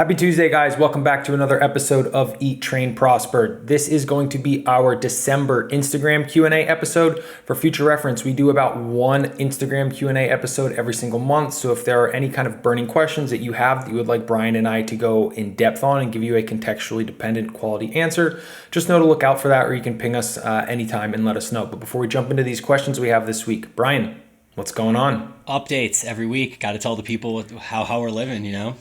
Happy Tuesday, guys. Welcome back to another episode of Eat, Train, Prosper. This is going to be our December Instagram Q&A episode. For future reference, we do about one Instagram Q&A episode every single month. So if there are any kind of burning questions that you have that you would like Brian and I to go in depth on and give you a contextually dependent quality answer, just know to look out for that, or you can ping us anytime and let us know. But before we jump into these questions we have this week, Brian, what's going on? Updates every week. Got to tell the people how we're living, you know?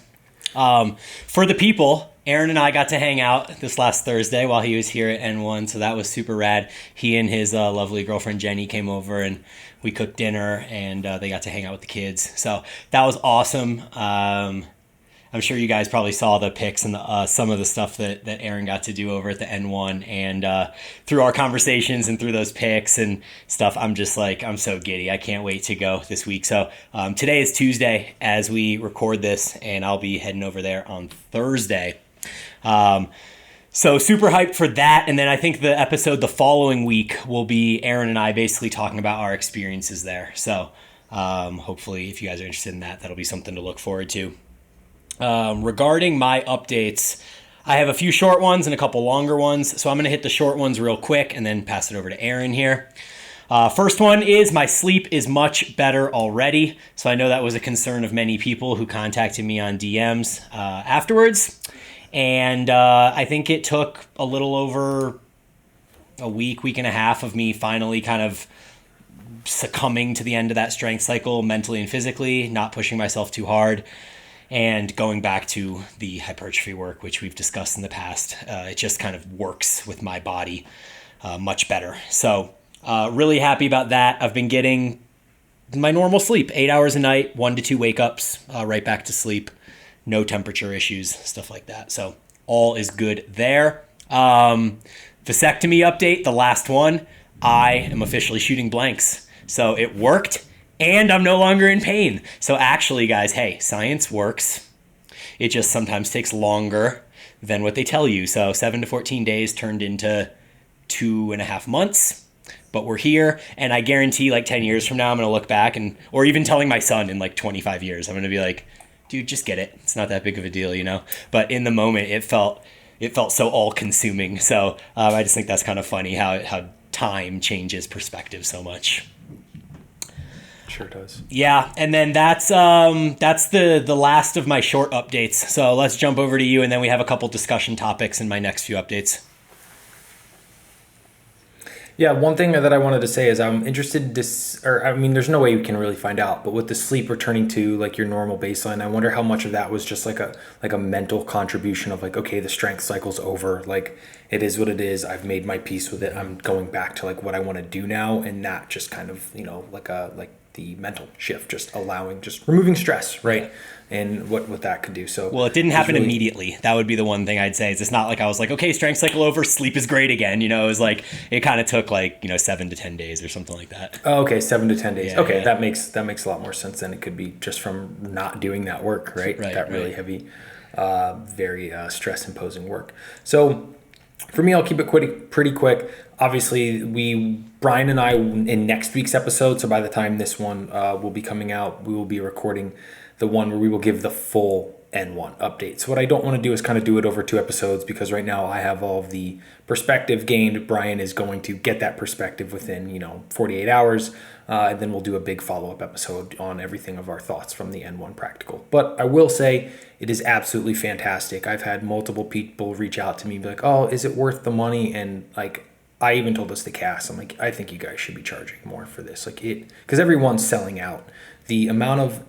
For the people, Aaron and I got to hang out this last Thursday while he was here at N1, so that was super rad. He and his lovely girlfriend Jenny came over and we cooked dinner, and they got to hang out with the kids. So that was awesome. I'm sure you guys probably saw the pics and some of the stuff that Aaron got to do over at the N1, and through our conversations and through those pics and stuff, I'm just like, I'm so giddy. I can't wait to go this week. So today is Tuesday as we record this, and I'll be heading over there on Thursday. So super hyped for that. And then I think the episode the following week will be Aaron and I basically talking about our experiences there. So hopefully if you guys are interested in that, that'll be something to look forward to. Regarding my updates, I have a few short ones and a couple longer ones. So I'm going to hit the short ones real quick and then pass it over to Aaron here. First one is my sleep is much better already. So I know that was a concern of many people who contacted me on DMs afterwards. And I think it took a little over a week and a half of me finally kind of succumbing to the end of that strength cycle mentally and physically, not pushing myself too hard, and going back to the hypertrophy work, which we've discussed in the past. It just kind of works with my body much better. So really happy about that. I've been getting my normal sleep, 8 hours a night, 1 to 2 wake ups, right back to sleep, no temperature issues, stuff like that. So all is good there. Vasectomy update, the last one, I am officially shooting blanks. So it worked. And I'm no longer in pain. So actually, guys, hey, science works. It just sometimes takes longer than what they tell you. So 7 to 14 days turned into 2.5 months. But we're here, and I guarantee like 10 years from now, I'm going to look back, or even telling my son in like 25 years, I'm going to be like, dude, just get it. It's not that big of a deal, you know? But in the moment, it felt so all-consuming. So I just think that's kind of funny how time changes perspective so much. Sure does. Yeah, and then that's the last of my short updates. So let's jump over to you, and then we have a couple discussion topics in my next few updates. Yeah, one thing that I wanted to say is I'm interested there's no way we can really find out, but with the sleep returning to like your normal baseline, I wonder how much of that was just like a mental contribution of like, okay, the strength cycle's over, like it is what it is, I've made my peace with it, I'm going back to like what I want to do now, and not just kind of, you know, like the mental shift, just removing stress, right? Yeah. And what that could do. So well, it didn't happen immediately. That would be the one thing I'd say. Is it's not like I was like, okay, strength cycle over, sleep is great again. You know, it was like it kind of took like 7 to 10 days or something like that. Oh, okay, 7 to 10 days. Yeah, okay, yeah. That makes a lot more sense than it could be just from not doing that work, right? That really heavy, very stress imposing work. So for me, I'll keep it pretty quick. Obviously, Brian and I, in next week's episode, so by the time this one will be coming out, we will be recording the one where we will give the full N1 update. So what I don't want to do is kind of do it over 2 episodes, because right now I have all of the perspective gained. Brian is going to get that perspective within 48 hours, and then we'll do a big follow-up episode on everything of our thoughts from the N1 practical. But I will say it is absolutely fantastic. I've had multiple people reach out to me and be like, oh, is it worth the money? And like, I even told this to Kassem, I'm like, I think you guys should be charging more for this. Like because everyone's selling out. The amount of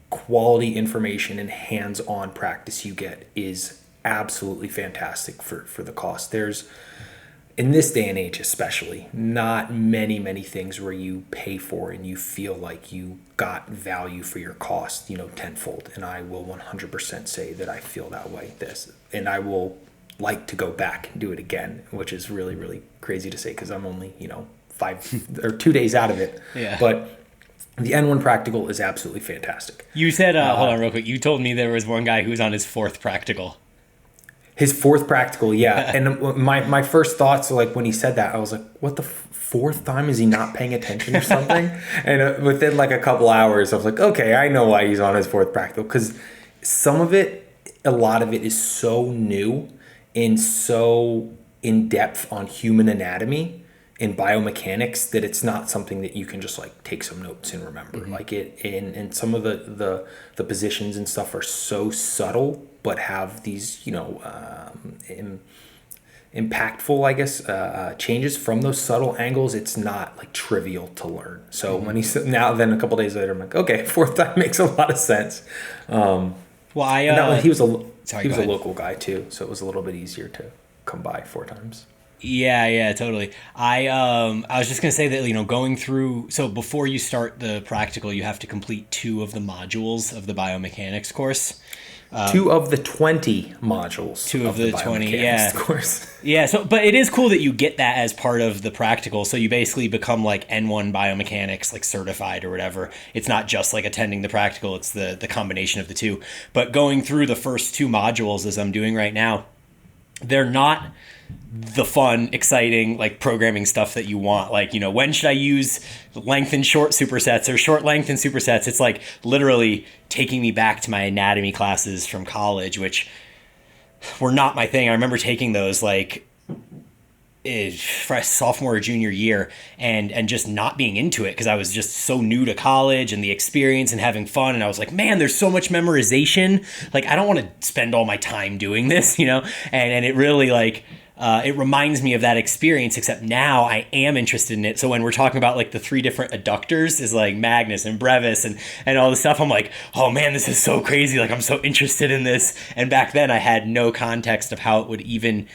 quality information and hands-on practice you get is absolutely fantastic for the cost. There's, in this day and age especially, not many things where you pay for and you feel like you got value for your cost, tenfold. And I will 100% say that I feel that way. And I will like to go back and do it again, which is really, really crazy to say because I'm only, 5 or 2 days out of it. Yeah. But the N1 practical is absolutely fantastic. You said, hold on real quick. You told me there was one guy who was on his 4th practical. His 4th practical, yeah. And my first thoughts, like when he said that, I was like, what the 4th time? Is he not paying attention or something? And within like a couple hours, I was like, okay, I know why he's on his 4th practical. Because some of it, a lot of it is so new and so in depth on human anatomy and biomechanics that it's not something that you can just like take some notes and remember. Like it, and some of the positions and stuff are so subtle, but have these, impactful, I guess, changes from those subtle angles. It's not like trivial to learn. So when then a couple days later, I'm like, okay, fourth time makes a lot of sense. He was a local guy too, so it was a little bit easier to come by 4 times. Yeah, totally. I was just gonna say that, going through, so before you start the practical, you have to complete 2 of the modules of the biomechanics course. 2 of the 20 modules. 2 of the 20, yeah. Course. Yeah, so but it is cool that you get that as part of the practical. So you basically become like N1 biomechanics, like certified or whatever. It's not just like attending the practical, it's the combination of the 2. But going through the first 2 modules as I'm doing right now, they're not the fun, exciting, like programming stuff that you want. Like, when should I use length and short supersets or short length and supersets? It's like literally taking me back to my anatomy classes from college, which were not my thing. I remember taking those like for a sophomore or junior year and just not being into it because I was just so new to college and the experience and having fun. And I was like, man, there's so much memorization. Like, I don't want to spend all my time doing this, and it really like, it reminds me of that experience, except now I am interested in it. So when we're talking about like the 3 different adductors is like Magnus and brevis and all this stuff, I'm like, oh man, this is so crazy. Like, I'm so interested in this. And back then I had no context of how it would even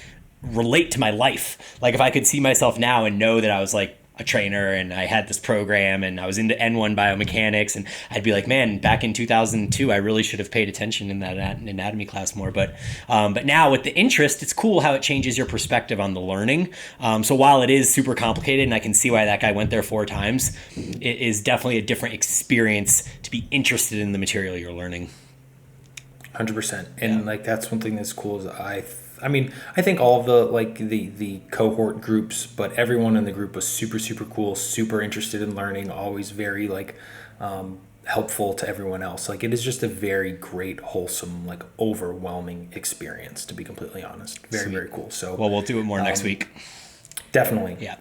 relate to my life. Like, if I could see myself now and know that I was like a trainer and I had this program and I was into N1 biomechanics, and I'd be like, man, back in 2002, I really should have paid attention in that anatomy class more. But now with the interest, it's cool how it changes your perspective on the learning. So while it is super complicated, and I can see why that guy went there 4 times, it is definitely a different experience to be interested in the material you're learning. 100%. And like, that's one thing that's cool is I think all of the cohort groups, but everyone in the group was super, super cool, super interested in learning, always very helpful to everyone else. Like, it is just a very great, wholesome, like overwhelming experience, to be completely honest. Very, very cool. So, well, we'll do it more next week. Definitely. Yeah.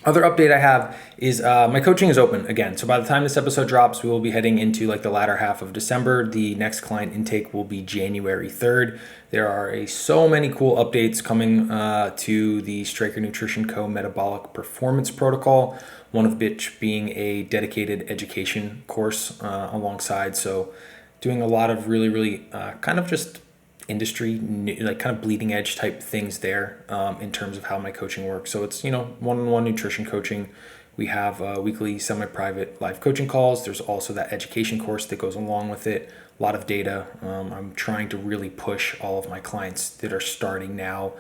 Other update I have is my coaching is open again. So by the time this episode drops, we will be heading into like the latter half of December. The next client intake will be January 3rd. There are so many cool updates coming to the Stryker Nutrition Co. Metabolic Performance Protocol, one of which being a dedicated education course alongside. So doing a lot of really, really kind of just industry, like kind of bleeding edge type things there in terms of how my coaching works. So it's, one-on-one nutrition coaching. We have weekly semi-private live coaching calls. There's also that education course that goes along with it. A lot of data. I'm trying to really push all of my clients that are starting now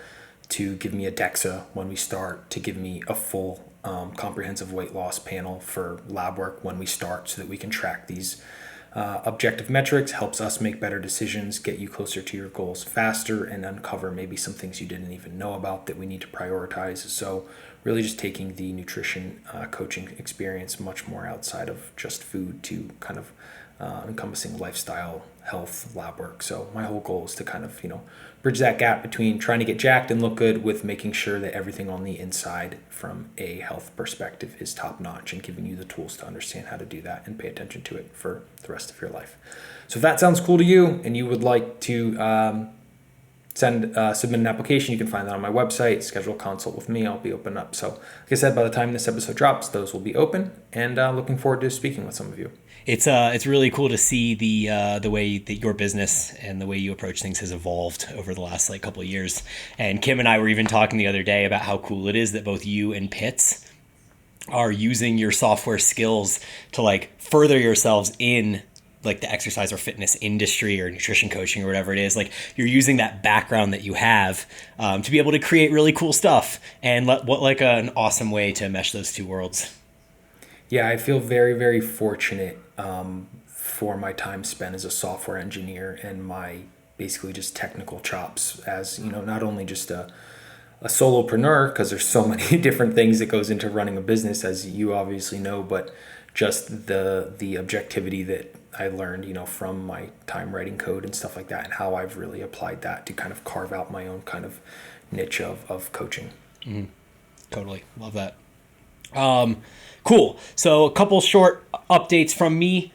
to give me a DEXA when we start, to give me a full comprehensive weight loss panel for lab work when we start, so that we can track these objective metrics. Helps us make better decisions, get you closer to your goals faster, and uncover maybe some things you didn't even know about that we need to prioritize. So really just taking the nutrition coaching experience much more outside of just food to kind of encompassing lifestyle, health, lab work. So my whole goal is to kind of, bridge that gap between trying to get jacked and look good with making sure that everything on the inside from a health perspective is top notch, and giving you the tools to understand how to do that and pay attention to it for the rest of your life. So if that sounds cool to you and you would like to submit an application, you can find that on my website. Schedule a consult with me. I'll be open up. So like I said, by the time this episode drops, those will be open, and looking forward to speaking with some of you. It's really cool to see the way that your business and the way you approach things has evolved over the last couple of years. And Kim and I were even talking the other day about how cool it is that both you and Pitts are using your software skills to further yourselves in the exercise or fitness industry or nutrition coaching or whatever it is. You're using that background that you have to be able to create really cool stuff. And an awesome way to mesh those two worlds. Yeah, I feel very, very fortunate for my time spent as a software engineer and my basically just technical chops as, not only just a solopreneur, because there's so many different things that goes into running a business, as you obviously know, but just the objectivity that I learned, from my time writing code and stuff like that, and how I've really applied that to kind of carve out my own kind of niche of coaching. Mm-hmm. Totally. Love that. Cool. So a couple short updates from me.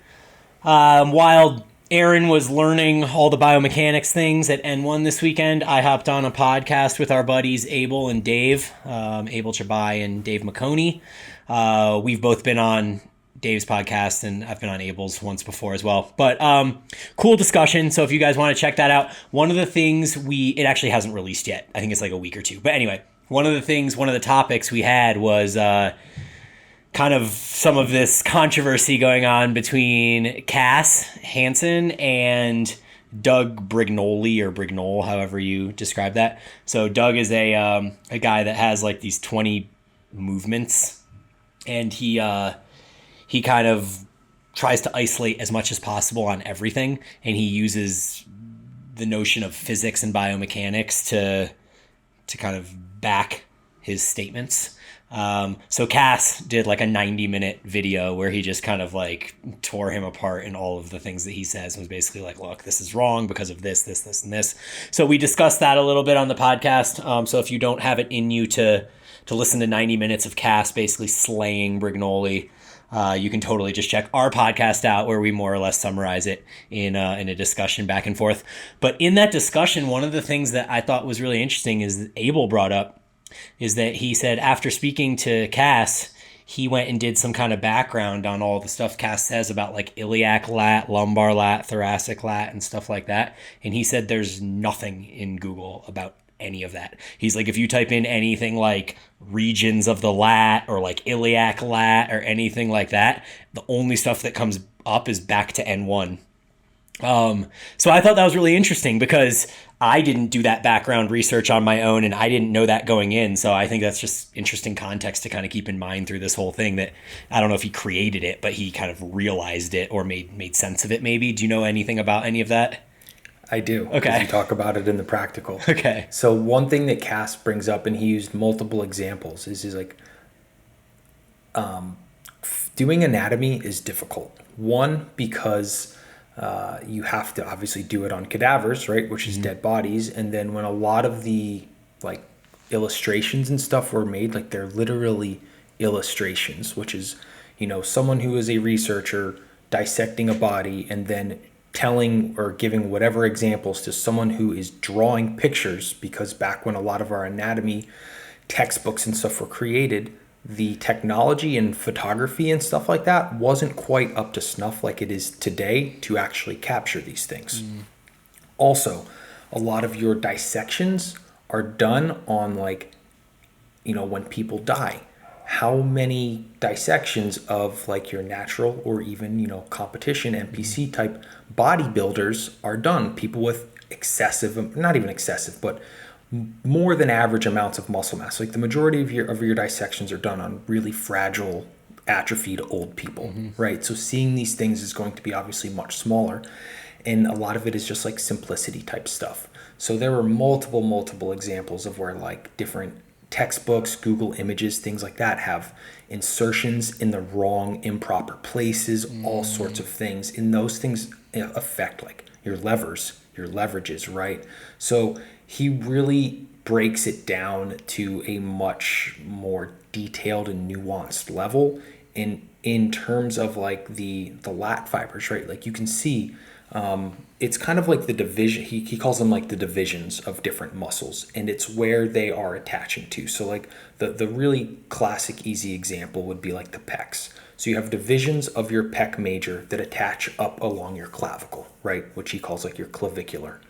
While Aaron was learning all the biomechanics things at N1 this weekend, I hopped on a podcast with our buddies Abel and Dave, Abel Chabai and Dave Maconi. We've both been on Dave's podcast, and I've been on Abel's once before as well. But cool discussion. So if you guys want to check that out, one of the things it actually hasn't released yet. I think it's like a week or two. But anyway, one of the topics we had was kind of some of this controversy going on between Hanson and Doug Brignole, or Brignole, however you describe that. So Doug is a guy that has like these 20 movements, and he kind of tries to isolate as much as possible on everything, and he uses the notion of physics and biomechanics to kind of back his statements. So Cass did like a 90-minute video where he just kind of like tore him apart in all of the things that he says, and was basically like, look, this is wrong because of this, and this. So we discussed that a little bit on the podcast. So if you don't have it in you to listen to 90 minutes of Cass basically slaying Brignole, you can totally just check our podcast out, where we more or less summarize it in a discussion back and forth. But in that discussion, one of the things that I thought was really interesting is that Abel brought up is that he said after speaking to Cass, he went and did some kind of background on all the stuff Cass says about like iliac lat, lumbar lat, thoracic lat, and stuff like that. And he said there's nothing in Google about any of that. He's like, if you type in anything like regions of the lat or like iliac lat or anything like that, the only stuff that comes up is back to N1. So I thought that was really interesting because I didn't do that background research on my own, and I didn't know that going in. So I think that's just interesting context to kind of keep in mind through this whole thing, that I don't know if he created it, but he kind of realized it or made sense of it maybe. Do you know anything about any of that? I do. Okay. You talk about it in the practical. Okay. So one thing that Cass brings up, and he used multiple examples, is he's like, doing anatomy is difficult. One, because you have to obviously do it on cadavers, right, which is dead bodies. And then when a lot of the like illustrations and stuff were made, like they're literally illustrations, which is, someone who is a researcher dissecting a body and then telling or giving whatever examples to someone who is drawing pictures, because back when a lot of our anatomy textbooks and stuff were created, the technology and photography and stuff like that wasn't quite up to snuff like it is today to actually capture these things. Also, a lot of your dissections are done on when people die. How many dissections of like your natural or even, competition NPC type bodybuilders are done? People with not even excessive, but more than average amounts of muscle mass. Like the majority of your dissections are done on really fragile, atrophied old people, right? So seeing these things is going to be obviously much smaller, and a lot of it is just like simplicity type stuff. So there were multiple examples of where like different textbooks, Google Images, things like that have insertions in the wrong, improper places, all sorts of things. And those things affect like your levers, your leverages, right? So he really breaks it down to a much more detailed and nuanced level in terms of like the lat fibers, right? Like you can see, it's kind of like the division. He calls them like the divisions of different muscles, and it's where they are attaching to. So like the really classic easy example would be like the pecs. So you have divisions of your pec major that attach up along your clavicle, right? Which he calls like your clavicular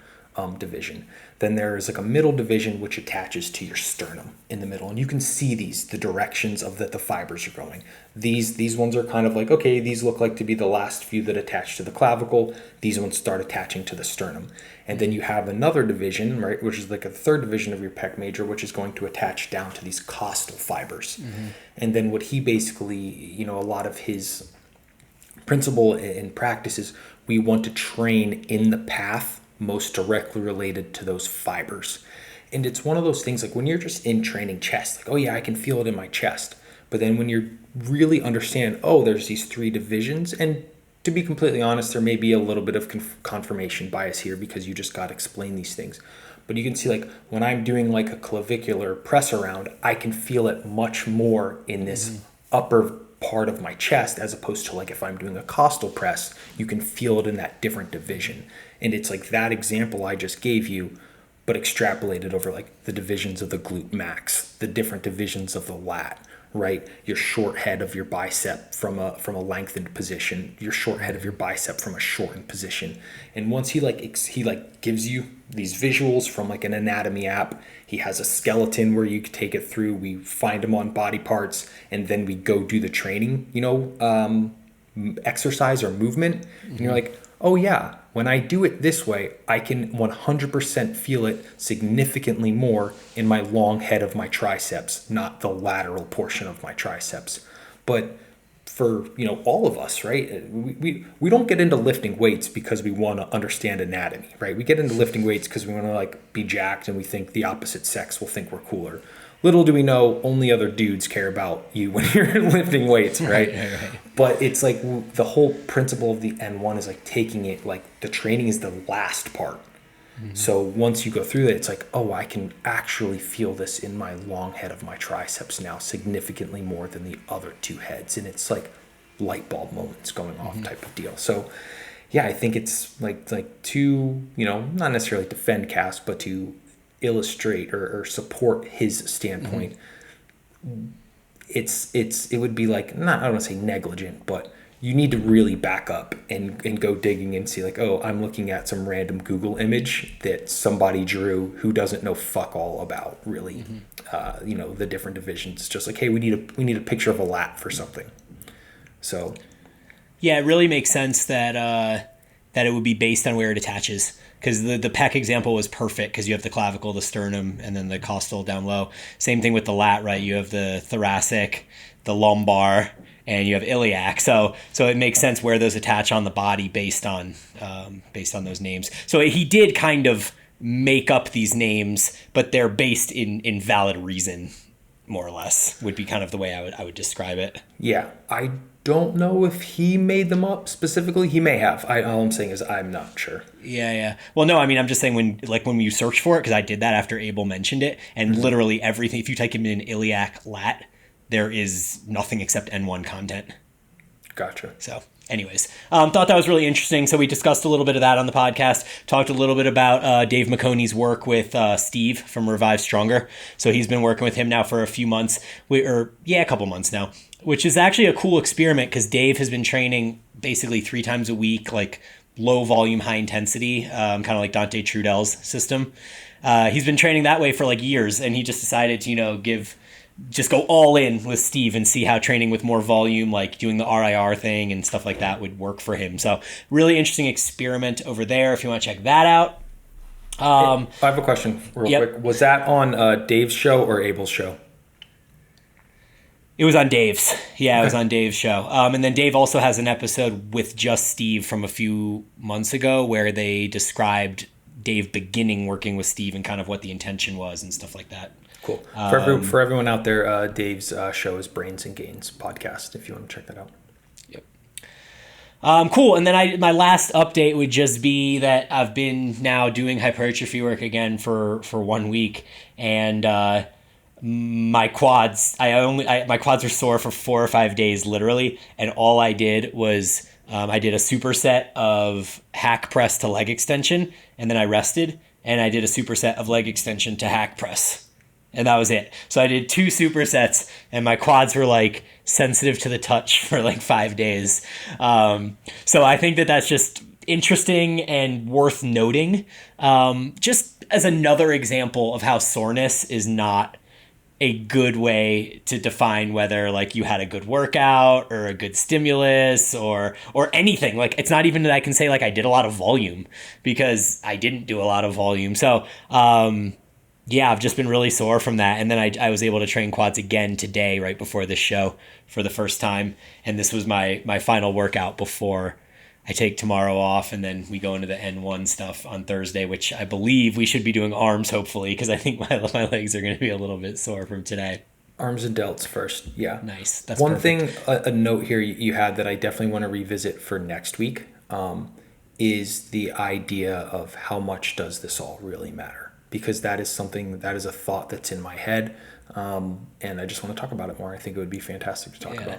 division. Then there's like a middle division which attaches to your sternum in the middle, and you can see the directions of the fibers are going. These ones are kind of like, okay, these look like to be the last few that attach to the clavicle. These ones start attaching to the sternum. And then you have another division, right, which is like a third division of your pec major, which is going to attach down to these costal fibers. And then what he basically, a lot of his principle and practice is we want to train in the path most directly related to those fibers. And it's one of those things like when you're just in training chest, like, oh yeah, I can feel it in my chest. But then when you're really understand, oh, there's these 3 divisions. And to be completely honest, there may be a little bit of confirmation bias here because you just got to explain these things. But you can see, like, when I'm doing like a clavicular press around, I can feel it much more in this upper part of my chest, as opposed to like if I'm doing a costal press, you can feel it in that different division. And it's like that example I just gave you, but extrapolated over like the divisions of the glute max, the different divisions of the lat, right? Your short head of your bicep from a lengthened position, your short head of your bicep from a shortened position. And once he gives you these visuals from like an anatomy app, he has a skeleton where you can take it through. We find them on body parts, and then we go do the training, exercise or movement. And you're like, oh yeah, when I do it this way, I can 100% feel it significantly more in my long head of my triceps, not the lateral portion of my triceps. But for all of us, right, we don't get into lifting weights because we want to understand anatomy, right? We get into lifting weights because we want to like be jacked, and we think the opposite sex will think we're cooler. Little do we know, only other dudes care about you when you're lifting weights, right? Right. But it's like the whole principle of the N1 is like taking it, like the training is the last part. So once you go through that, it's like, oh, I can actually feel this in my long head of my triceps now significantly more than the other 2 heads. And it's like light bulb moments going off type of deal. So yeah, I think it's like to, not necessarily defend Cass, but to illustrate or support his standpoint. It would be like, I don't want to say negligent, but you need to really back up and go digging and see like, oh, I'm looking at some random Google image that somebody drew who doesn't know fuck all about really, the different divisions. It's just like, hey, we need a picture of a lat for something. So, yeah, it really makes sense that it would be based on where it attaches. Because the pec example was perfect because you have the clavicle, the sternum, and then the costal down low. Same thing with the lat, right? You have the thoracic, the lumbar, and you have iliac. So it makes sense where those attach on the body based on those names. So he did kind of make up these names, but they're based in valid reason, more or less, would be kind of the way I would describe it. Yeah, I don't know if he made them up specifically. He may have. All I'm saying is I'm not sure. Yeah. Well, no, I mean, I'm just saying when you search for it, because I did that after Abel mentioned it, and literally everything, if you type in iliac lat, there is nothing except N1 content. Gotcha. So anyways, thought that was really interesting. So we discussed a little bit of that on the podcast, talked a little bit about Dave Maconi's work with Steve from Revive Stronger. So he's been working with him now for a few months, a couple months now, which is actually a cool experiment because Dave has been training basically 3 times a week, like low volume, high intensity, kind of like Dante Trudell's system. He's been training that way for like years, and he just decided to, just go all in with Steve and see how training with more volume, like doing the RIR thing and stuff like that, would work for him. So really interesting experiment over there if you want to check that out. I have a question real quick. Was that on Dave's show or Abel's show? It was on Dave's. Yeah, it was on Dave's show. And then Dave also has an episode with just Steve from a few months ago where they described Dave beginning working with Steve and kind of what the intention was and stuff like that. Cool. For everyone out there, Dave's show is Brains and Gains podcast, if you want to check that out. Yep. Cool. And then my last update would just be that I've been now doing hypertrophy work again for 1 week, and my quads my quads were sore for 4 or 5 days literally, and all I did was I did a superset of hack press to leg extension, and then I rested, and I did a superset of leg extension to hack press. And that was it. So I did 2 supersets, and my quads were like sensitive to the touch for like 5 days. So I think that's just interesting and worth noting. Just as another example of how soreness is not a good way to define whether like you had a good workout or a good stimulus or anything. Like, it's not even that I can say like I did a lot of volume, because I didn't do a lot of volume. So, yeah, I've just been really sore from that. And then I was able to train quads again today, right before this show, for the first time. And this was my final workout before I take tomorrow off. And then we go into the N1 stuff on Thursday, which I believe we should be doing arms, hopefully, because I think my legs are going to be a little bit sore from today. Arms and delts first. Yeah. Nice. That's one perfect. thing, a note here you had that I definitely want to revisit for next week is the idea of how much does this all really matter? Because that is something, that is a thought that's in my head. And I just want to talk about it more. I think it would be fantastic to talk about.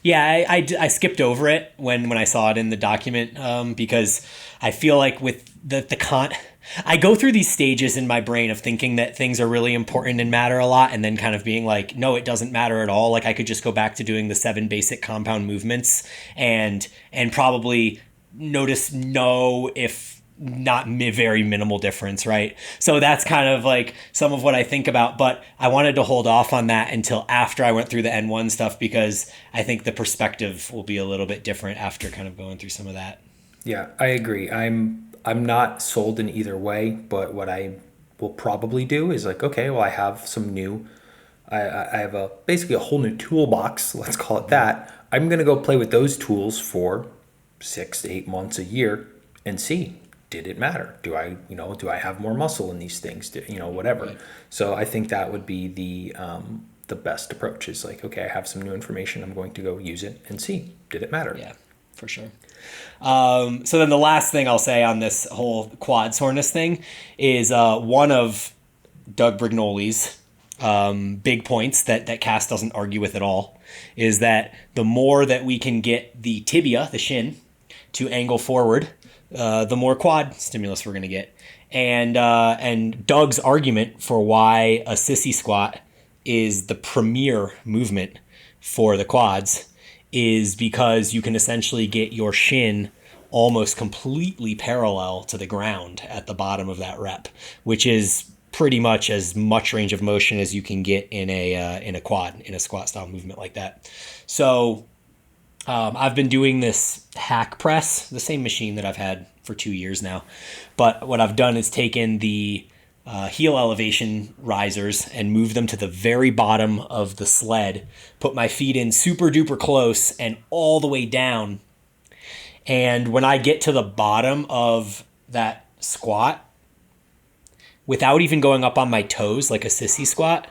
Yeah, I skipped over it when I saw it in the document because I feel like with I go through these stages in my brain of thinking that things are really important and matter a lot, and then kind of being like, no, it doesn't matter at all. Like I could just go back to doing the 7 basic compound movements and probably notice no, if not very minimal difference, right? So that's kind of like some of what I think about, but I wanted to hold off on that until after I went through the N1 stuff, because I think the perspective will be a little bit different after kind of going through some of that. Yeah, I agree. I'm not sold in either way, but what I will probably do is like, okay, well, I have some new, I have basically a whole new toolbox, let's call it that. I'm going to go play with those tools for 6 to 8 months, a year, and see, did it matter? Do I have more muscle in these things? Whatever. Right. So I think that would be the best approach is like, okay, I have some new information. I'm going to go use it and see, did it matter? Yeah, for sure. So then the last thing I'll say on this whole quad soreness thing is one of Doug Brignole's big points that Cass doesn't argue with at all is that the more that we can get the tibia, the shin, to angle forward, the more quad stimulus we're going to get. And Doug's argument for why a sissy squat is the premier movement for the quads is because you can essentially get your shin almost completely parallel to the ground at the bottom of that rep, which is pretty much as much range of motion as you can get in a quad, in a squat style movement like that. So I've been doing this hack press, the same machine that I've had for 2 years now. But what I've done is taken the heel elevation risers and move them to the very bottom of the sled, put my feet in super duper close and all the way down. And when I get to the bottom of that squat, without even going up on my toes like a sissy squat,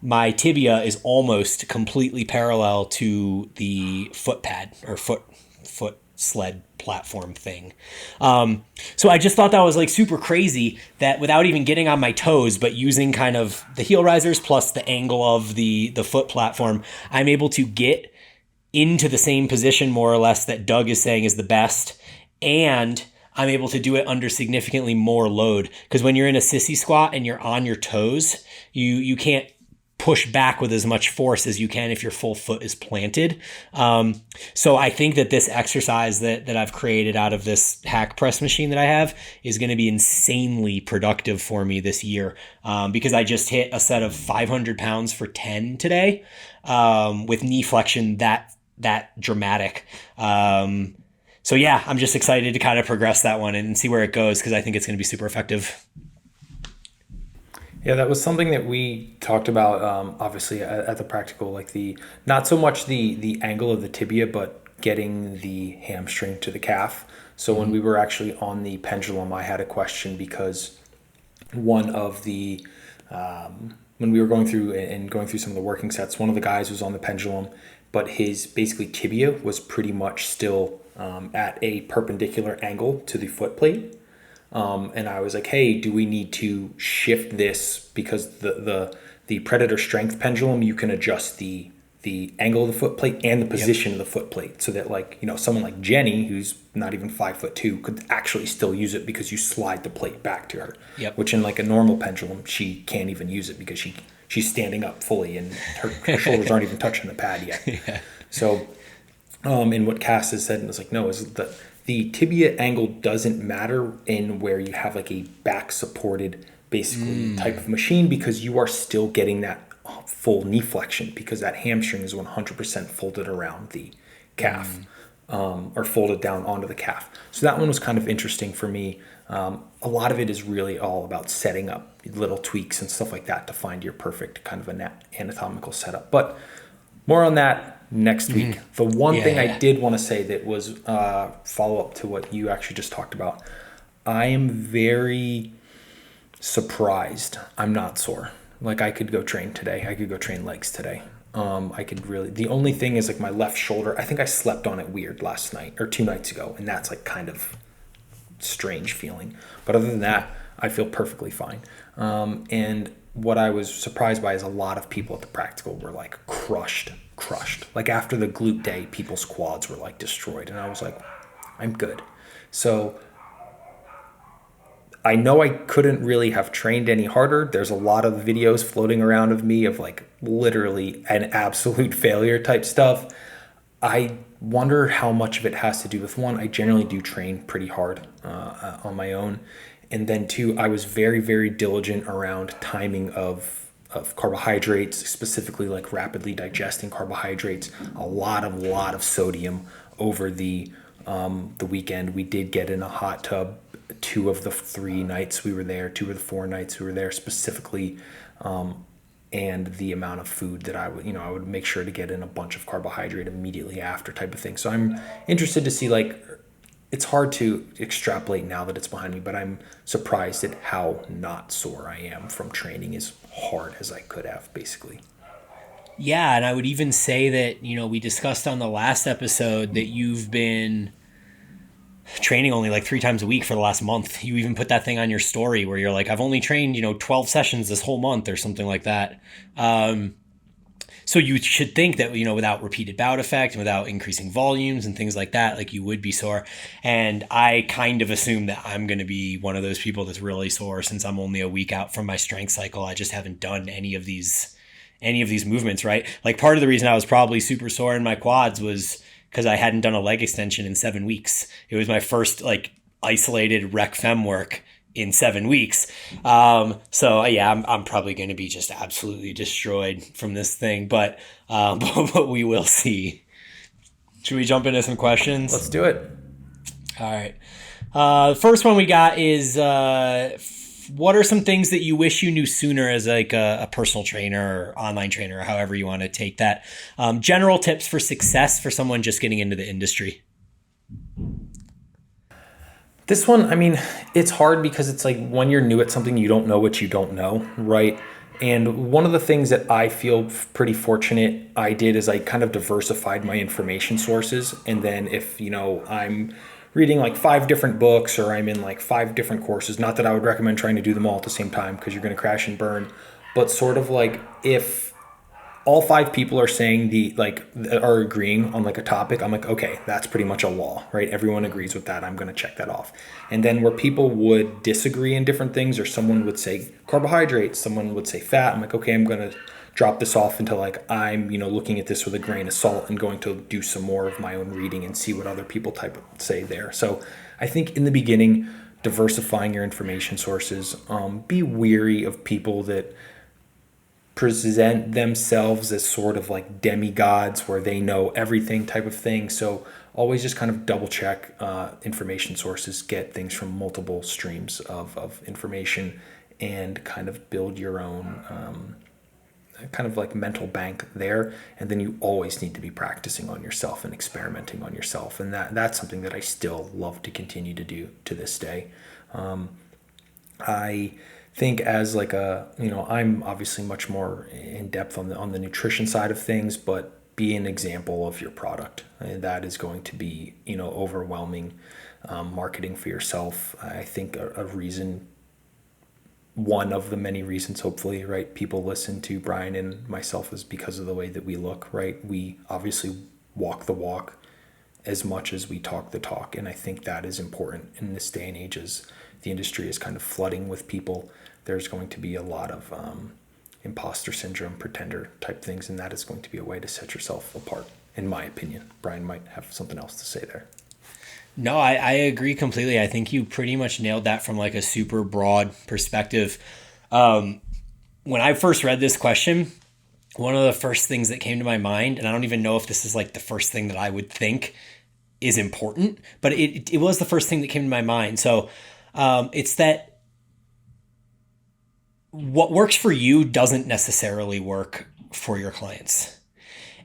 my tibia is almost completely parallel to the foot pad or foot sled platform thing. So I just thought that was like super crazy that without even getting on my toes, but using kind of the heel risers plus the angle of the foot platform, I'm able to get into the same position more or less that Doug is saying is the best. And I'm able to do it under significantly more load. Because when you're in a sissy squat and you're on your toes, you can't push back with as much force as you can if your full foot is planted. So I think that this exercise that I've created out of this hack press machine that I have is going to be insanely productive for me this year, because I just hit a set of 500 pounds for 10 today, with knee flexion that dramatic. So yeah, I'm just excited to kind of progress that one and see where it goes, because I think it's going to be super effective. Yeah, that was something that we talked about, obviously at the practical, like not so much the angle of the tibia, but getting the hamstring to the calf. So when we were actually on the pendulum, I had a question because one of the, when we were going through some of the working sets, one of the guys was on the pendulum, but his basically tibia was pretty much still at a perpendicular angle to the foot plate. And I was like, hey, do we need to shift this? Because the Predator strength pendulum, you can adjust the angle of the foot plate and the position of the foot plate, so that someone like Jenny, who's not even 5'2", could actually still use it because you slide the plate back to her. Which in like a normal pendulum, she can't even use it because she's standing up fully and her shoulders aren't even touching the pad yet. So, and what Cass has said was like, no, is that the tibia angle doesn't matter in where you have like a back supported basically type of machine, because you are still getting that full knee flexion because that hamstring is 100% folded around the calf, or folded down onto the calf. So that one was kind of interesting for me. A lot of it is really all about setting up little tweaks and stuff like that to find your perfect kind of an anatomical setup. But more on that next week. The one thing I did want to say that was follow up to what you actually just talked about. I am very surprised I'm not sore Like I could go train today. I could go train legs today. I could really, the only thing is like my left shoulder, I think I slept on it weird last night or 2 nights ago. And that's like kind of strange feeling. But other than that, I feel perfectly fine. And what I was surprised by is a lot of people at the practical were like crushed. Like after the glute day, people's quads were like destroyed. And I was like, I'm good. So I know I couldn't really have trained any harder. There's a lot of videos floating around of me of like literally an absolute failure type stuff. I wonder how much of it has to do with, one, I generally do train pretty hard on my own. And then two, I was very, very diligent around timing of carbohydrates, specifically like rapidly digesting carbohydrates, a lot of sodium over the weekend. We did get in a hot tub 2 of the 3 nights we were there, 2 of the 4 nights we were there specifically. And the amount of food that I would make sure to get in a bunch of carbohydrate immediately after type of thing. So I'm interested to see, like, it's hard to extrapolate now that it's behind me, but I'm surprised at how not sore I am from training as hard as I could have, basically. Yeah, and I would even say that, we discussed on the last episode that you've been training only like 3 times a week for the last month. You even put that thing on your story where you're like, I've only trained, 12 sessions this whole month or something like that. So you should think that, without repeated bout effect and without increasing volumes and things like that, like you would be sore. And I kind of assume that I'm going to be one of those people that's really sore since I'm only a week out from my strength cycle. I just haven't done any of these movements, right? Like part of the reason I was probably super sore in my quads was because I hadn't done a leg extension in 7 weeks. It was my first like isolated rec fem work in 7 weeks. So yeah, I'm probably going to be just absolutely destroyed from this thing, but we will see. Should we jump into some questions? Let's do it. All right. The first one we got is, what are some things that you wish you knew sooner as like a personal trainer or online trainer, or however you want to take that? General tips for success for someone just getting into the industry. This one, I mean, it's hard because it's like when you're new at something, you don't know what you don't know, right? And one of the things that I feel pretty fortunate I did is I kind of diversified my information sources. And then if, I'm reading like 5 different books or I'm in like 5 different courses, not that I would recommend trying to do them all at the same time because you're going to crash and burn, but sort of like if all 5 people are saying are agreeing on like a topic, I'm like, okay, that's pretty much a law, right? Everyone agrees with that. I'm going to check that off. And then where people would disagree in different things, or someone would say carbohydrates, someone would say fat, I'm like, okay, I'm going to drop this off until like I'm, looking at this with a grain of salt and going to do some more of my own reading and see what other people say there. So I think in the beginning, diversifying your information sources, be weary of people that present themselves as sort of like demigods where they know everything type of thing. So always just kind of double check information sources, get things from multiple streams of information, and kind of build your own kind of like mental bank there. And then you always need to be practicing on yourself and experimenting on yourself. And that's something that I still love to continue to do to this day. I think as like I'm obviously much more in depth on the nutrition side of things, but be an example of your product. And that is going to be, overwhelming marketing for yourself. I think a reason, one of the many reasons, hopefully, right, people listen to Brian and myself is because of the way that we look, right? We obviously walk the walk as much as we talk the talk. And I think that is important in this day and age as the industry is kind of flooding with people. There's going to be a lot of imposter syndrome, pretender type things, and that is going to be a way to set yourself apart, in my opinion. Brian might have something else to say there. No, I agree completely. I think you pretty much nailed that from like a super broad perspective. When I first read this question, one of the first things that came to my mind, and I don't even know if this is like the first thing that I would think is important, but it was the first thing that came to my mind. So it's that what works for you doesn't necessarily work for your clients.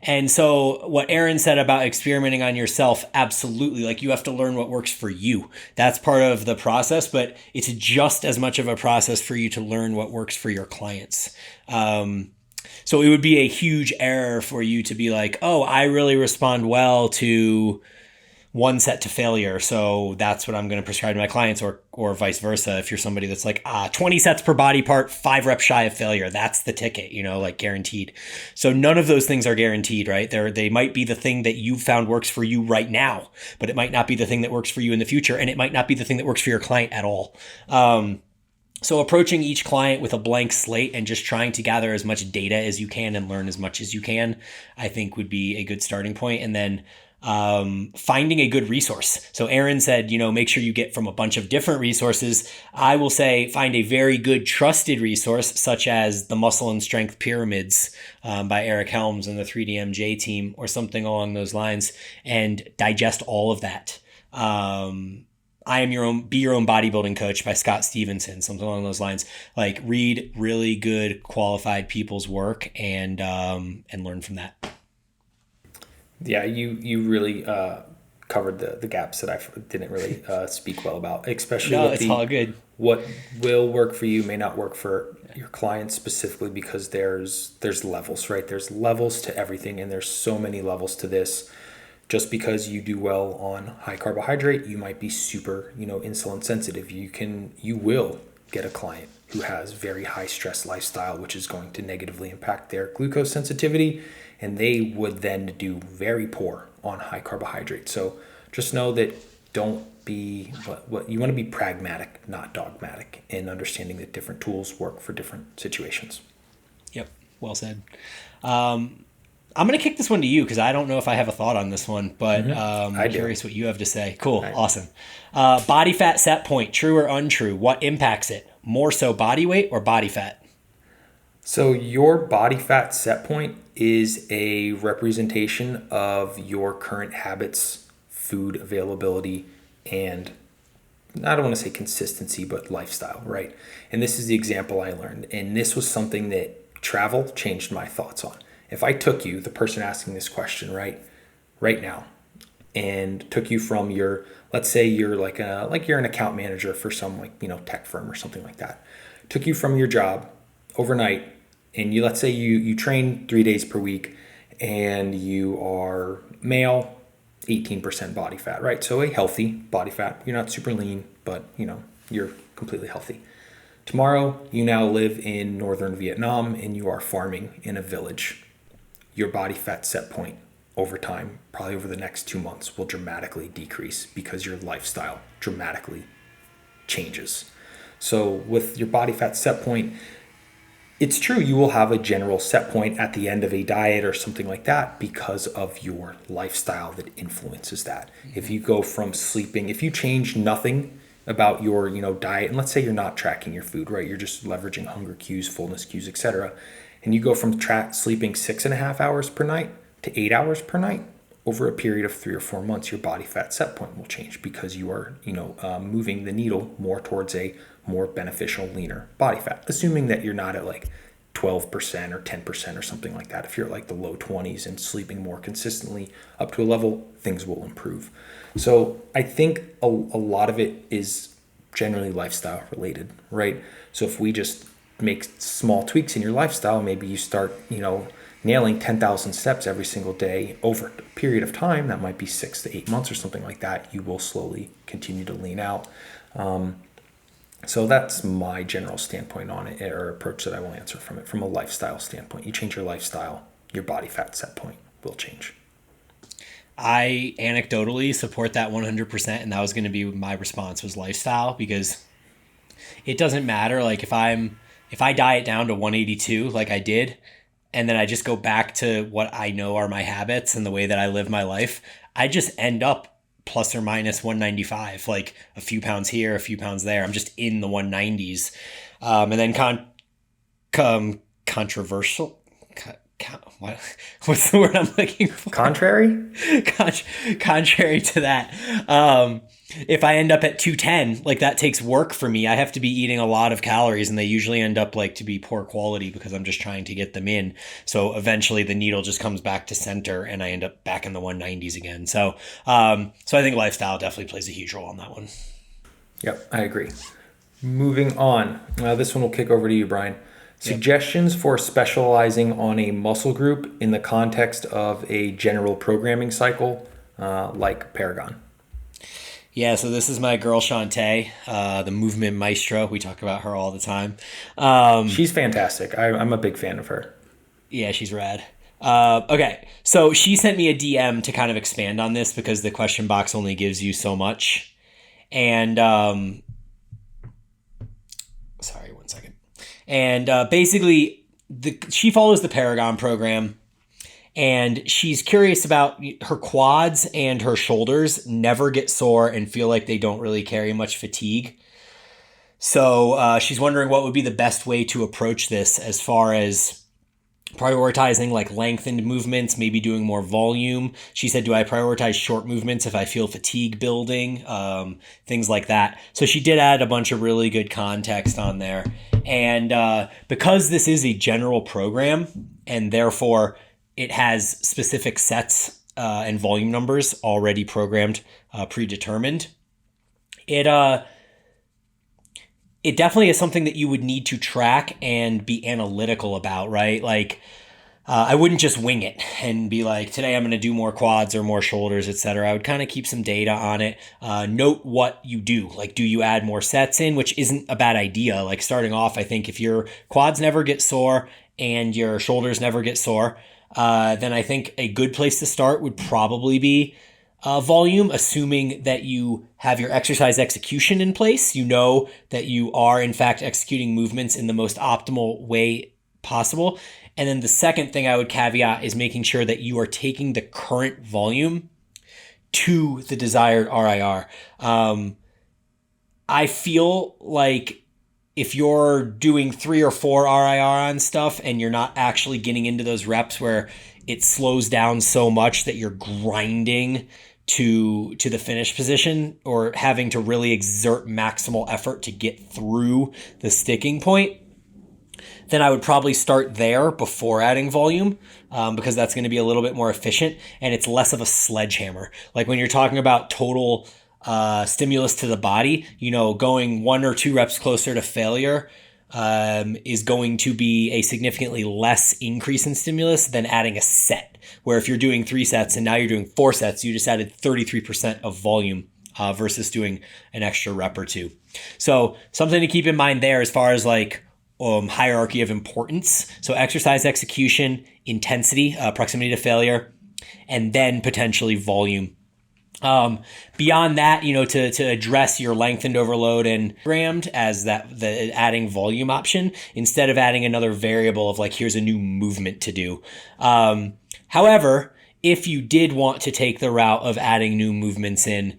And so what Aaron said about experimenting on yourself, absolutely. Like, you have to learn what works for you. That's part of the process, but it's just as much of a process for you to learn what works for your clients. So it would be a huge error for you to be like, oh, I really respond well to one set to failure, so that's what I'm going to prescribe to my clients, or vice versa. If you're somebody that's like 20 sets per body part, 5 reps shy of failure, that's the ticket, like guaranteed. So none of those things are guaranteed, right? They might be the thing that you found works for you right now, but it might not be the thing that works for you in the future, and it might not be the thing that works for your client at all. So approaching each client with a blank slate and just trying to gather as much data as you can and learn as much as you can, I think would be a good starting point. And then finding a good resource. So Aaron said, make sure you get from a bunch of different resources. I will say find a very good trusted resource, such as the Muscle and Strength Pyramids by Eric Helms and the 3DMJ team, or something along those lines, and digest all of that. I Am Your Own, Be Your Own Bodybuilding Coach by Scott Stevenson, something along those lines. Like, read really good qualified people's work and learn from that. Yeah, you really covered the gaps that I didn't really speak well about, especially it's all good. What will work for you may not work for your clients specifically, because there's levels, right? There's levels to everything, and there's so many levels to this. Just because you do well on high carbohydrate, you might be super, insulin sensitive. You will get a client who has very high stress lifestyle, which is going to negatively impact their glucose sensitivity, and they would then do very poor on high carbohydrate. So just know that don't be what you want to be pragmatic, not dogmatic, in understanding that different tools work for different situations. Yep, well said. I'm going to kick this one to you because I don't know if I have a thought on this one, but I'm curious what you have to say. Cool. Right. Awesome. Body fat set point, true or untrue? What impacts it? More so body weight or body fat? So your body fat set point is a representation of your current habits, food availability, and I don't want to say consistency, but lifestyle, right? And this is the example I learned. And this was something that travel changed my thoughts on. If I took you, the person asking this question, right now, and took you from let's say you're like you're an account manager for some tech firm or something like that, took you from your job overnight, and let's say you train 3 days per week, and you are male, 18% body fat, right? So a healthy body fat. You're not super lean, but you're completely healthy. Tomorrow, you now live in northern Vietnam and you are farming in a village. Your body fat set point over time, probably over the next 2 months, will dramatically decrease because your lifestyle dramatically changes. So with your body fat set point, it's true you will have a general set point at the end of a diet or something like that because of your lifestyle that influences that. Mm-hmm. If you go from sleeping, if you change nothing about your diet, and let's say you're not tracking your food, right? You're just leveraging hunger cues, fullness cues, etc., and you go from sleeping 6.5 hours per night to 8 hours per night, over a period of 3 or 4 months, your body fat set point will change because you are, moving the needle more towards a more beneficial, leaner body fat, assuming that you're not at like 12% or 10% or something like that. If you're at like the low 20s and sleeping more consistently up to a level, things will improve. So I think a lot of it is generally lifestyle related, right? So if we just make small tweaks in your lifestyle, maybe you start, nailing 10,000 steps every single day over a period of time, that might be 6 to 8 months or something like that, you will slowly continue to lean out. So that's my general standpoint on it, or approach that I will answer from it from a lifestyle standpoint. You change your lifestyle, your body fat set point will change. I anecdotally support that 100%, and that was going to be my response, was lifestyle, because it doesn't matter. Like if I diet down to 182 like I did, and then I just go back to what I know are my habits and the way that I live my life, I just end up plus or minus 195, like a few pounds here, a few pounds there. I'm just in the 190s. And then controversial. What's the word I'm looking for? Contrary? Contrary to that. if I end up at 210, like that takes work for me. I have to be eating a lot of calories, and they usually end up like to be poor quality because I'm just trying to get them in. So eventually the needle just comes back to center and I end up back in the 190s again. So I think lifestyle definitely plays a huge role on that one. Yep, I agree. Moving on. This one will kick over to you, Brian. Suggestions for specializing on a muscle group in the context of a general programming cycle like PARAGON. Yeah, so this is my girl Shantae, the movement maestro. We talk about her all the time. She's fantastic. I'm a big fan of her. Yeah, she's rad. Okay, so she sent me a DM to kind of expand on this because the question box only gives you so much. And sorry, 1 second. And basically, she follows the PARAGON program. And she's curious about her quads and her shoulders never get sore and feel like they don't really carry much fatigue. So she's wondering what would be the best way to approach this as far as prioritizing like lengthened movements, maybe doing more volume. She said, do I prioritize short movements if I feel fatigue building? Things like that. So she did add a bunch of really good context on there. And because this is a general program and therefore it has specific sets and volume numbers already programmed, predetermined. It definitely is something that you would need to track and be analytical about, right? Like, I wouldn't just wing it and be like, today I'm going to do more quads or more shoulders, etc. I would kind of keep some data on it. Note what you do. Like, do you add more sets in, which isn't a bad idea. Like starting off, I think if your quads never get sore and your shoulders never get sore, then I think a good place to start would probably be volume, assuming that you have your exercise execution in place. You know that you are, in fact, executing movements in the most optimal way possible. And then the second thing I would caveat is making sure that you are taking the current volume to the desired RIR. I feel like if you're doing 3 or 4 RIR on stuff and you're not actually getting into those reps where it slows down so much that you're grinding to the finish position or having to really exert maximal effort to get through the sticking point, then I would probably start there before adding volume because that's going to be a little bit more efficient and it's less of a sledgehammer. Like when you're talking about total stimulus to the body, going 1 or 2 reps closer to failure is going to be a significantly less increase in stimulus than adding a set. Where if you're doing 3 sets and now you're doing 4 sets, you just added 33% of volume versus doing an extra rep or 2. So something to keep in mind there as far as like hierarchy of importance. So exercise execution, intensity, proximity to failure, and then potentially volume. Beyond that, to address your lengthened overload and programmed as the adding volume option instead of adding another variable of like, here's a new movement to do. However, if you did want to take the route of adding new movements in,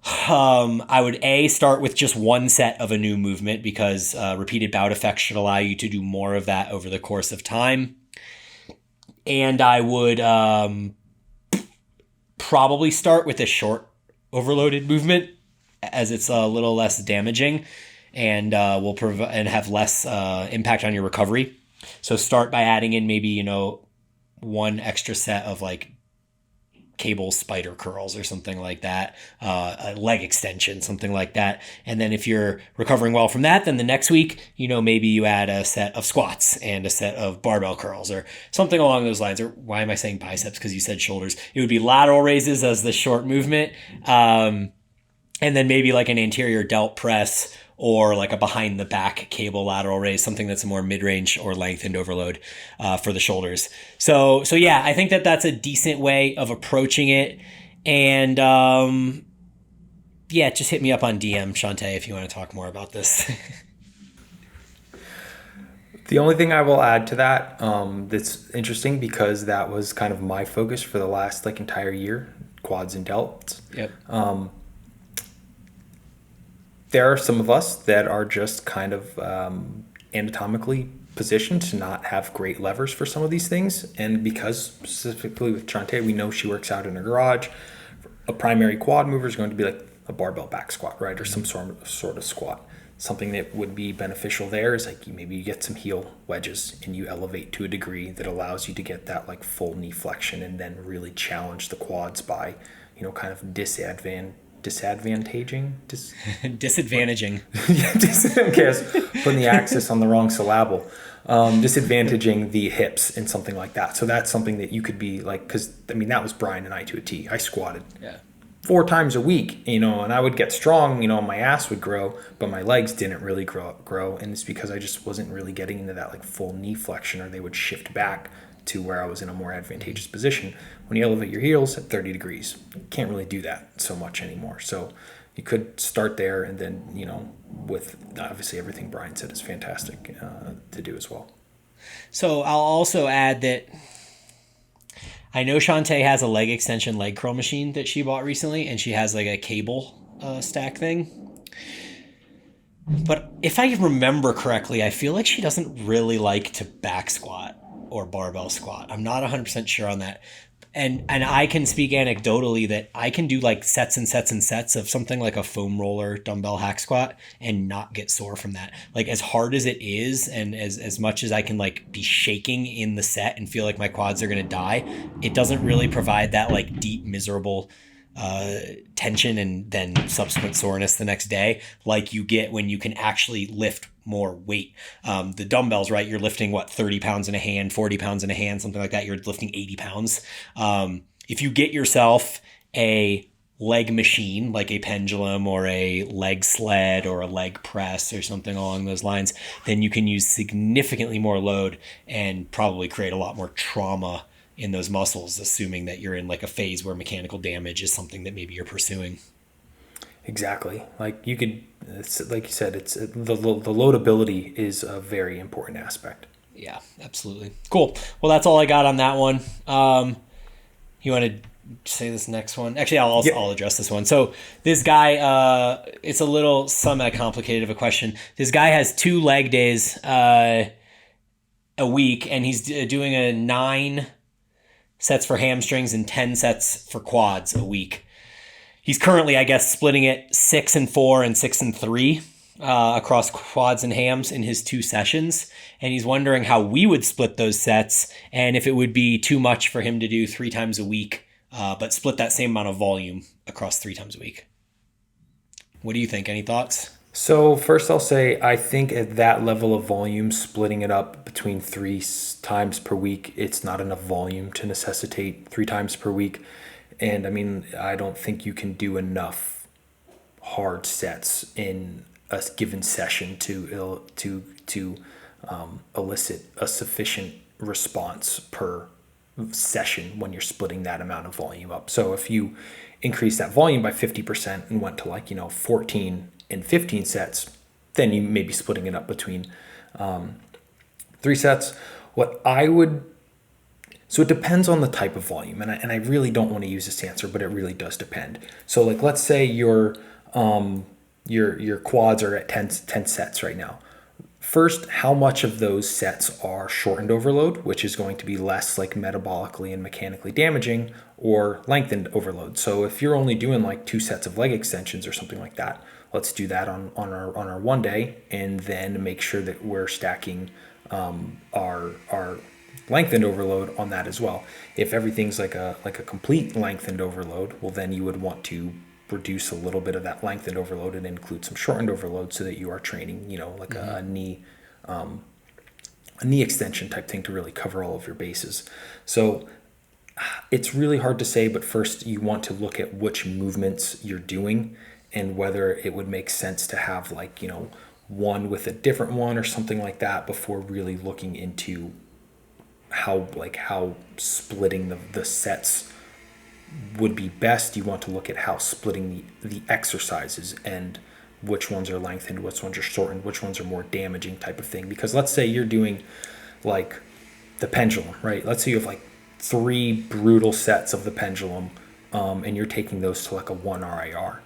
I would start with just 1 set of a new movement because repeated bout effects should allow you to do more of that over the course of time. And I would probably start with a short overloaded movement as it's a little less damaging and will have less impact on your recovery. So start by adding in maybe 1 extra set of like cable spider curls or something like that, a leg extension, something like that. And then if you're recovering well from that, then the next week, maybe you add a set of squats and a set of barbell curls or something along those lines. Or why am I saying biceps? Because you said shoulders. It would be lateral raises as the short movement. And then maybe like an anterior delt press or like a behind the back cable lateral raise, something that's a more mid-range or lengthened overload for the shoulders. So yeah, I think that's a decent way of approaching it. And just hit me up on DM, Shantae, if you want to talk more about this. The only thing I will add to that that's interesting because that was kind of my focus for the last entire year, quads and delts. Yep. There are some of us that are just kind of anatomically positioned to not have great levers for some of these things. And because specifically with Shantae, we know she works out in a garage, a primary quad mover is going to be like a barbell back squat, right? Or some sort of squat. Something that would be beneficial there is like maybe you get some heel wedges and you elevate to a degree that allows you to get that like full knee flexion and then really challenge the quads by, kind of disadvantaging. Yeah, okay, I was putting the axis on the wrong syllable. Disadvantaging the hips and something like that. So that's something that you could be like, because that was Brian and I to a T. I squatted 4 times a week, and I would get strong, my ass would grow, but my legs didn't really grow. And it's because I just wasn't really getting into that like full knee flexion, or they would shift back to where I was in a more advantageous position. When you elevate your heels at 30 degrees, you can't really do that so much anymore. So you could start there, and then, with obviously everything Brian said is fantastic to do as well. So I'll also add that I know Shantae has a leg extension leg curl machine that she bought recently, and she has like a cable stack thing. But if I remember correctly, I feel like she doesn't really like to back squat or barbell squat. I'm not 100% sure on that. And I can speak anecdotally that I can do like sets and sets and sets of something like a foam roller dumbbell hack squat and not get sore from that. Like as hard as it is, and as much as I can like be shaking in the set and feel like my quads are going to die, it doesn't really provide that like deep, miserable tension and then subsequent soreness the next day like you get when you can actually lift more weight. The dumbbells, right? You're lifting 30 pounds in a hand, 40 pounds in a hand, something like that. You're lifting 80 pounds. If you get yourself a leg machine like a pendulum or a leg sled or a leg press or something along those lines, then you can use significantly more load and probably create a lot more trauma in those muscles, assuming that you're in like a phase where mechanical damage is something that maybe you're pursuing. Exactly. Like you could, it's like you said, it's the loadability is a very important aspect. Yeah, absolutely. Cool. Well, that's all I got on that one. You want to say this next one? Actually, I'll address this one. So this guy, it's a little somewhat complicated of a question. This guy has 2 leg days a week, and he's doing a 9 sets for hamstrings and 10 sets for quads a week. He's currently, I guess, splitting it 6 and 4 and 6 and 3 across quads and hams in his 2 sessions. And he's wondering how we would split those sets and if it would be too much for him to do 3 times a week, but split that same amount of volume across 3 times a week. What do you think? Any thoughts? So first I'll say, I think at that level of volume, splitting it up between 3 times per week, it's not enough volume to necessitate 3 times per week. And I don't think you can do enough hard sets in a given session to elicit a sufficient response per session when you're splitting that amount of volume up. So if you increase that volume by 50% and went to 14 and 15 sets, then you may be splitting it up between 3 sets. So it depends on the type of volume, and I really don't want to use this answer, but it really does depend. So let's say your quads are at 10 sets right now. First, how much of those sets are shortened overload, which is going to be less like metabolically and mechanically damaging, or lengthened overload. So if you're only doing 2 sets of leg extensions or something like that, let's do that on our one day, and then make sure that we're stacking our lengthened overload on that as well. If everything's like a complete lengthened overload, well, then you would want to reduce a little bit of that lengthened overload and include some shortened overload so that you are training, a knee extension type thing to really cover all of your bases. So it's really hard to say, but first you want to look at which movements you're doing and whether it would make sense to have one with a different one or something like that before really looking into how splitting the sets would be best. You want to look at how splitting the exercises and which ones are lengthened, which ones are shortened, which ones are more damaging type of thing. Because let's say you're doing the pendulum, right? Let's say you have 3 brutal sets of the pendulum, and you're taking those to a 1 RIR.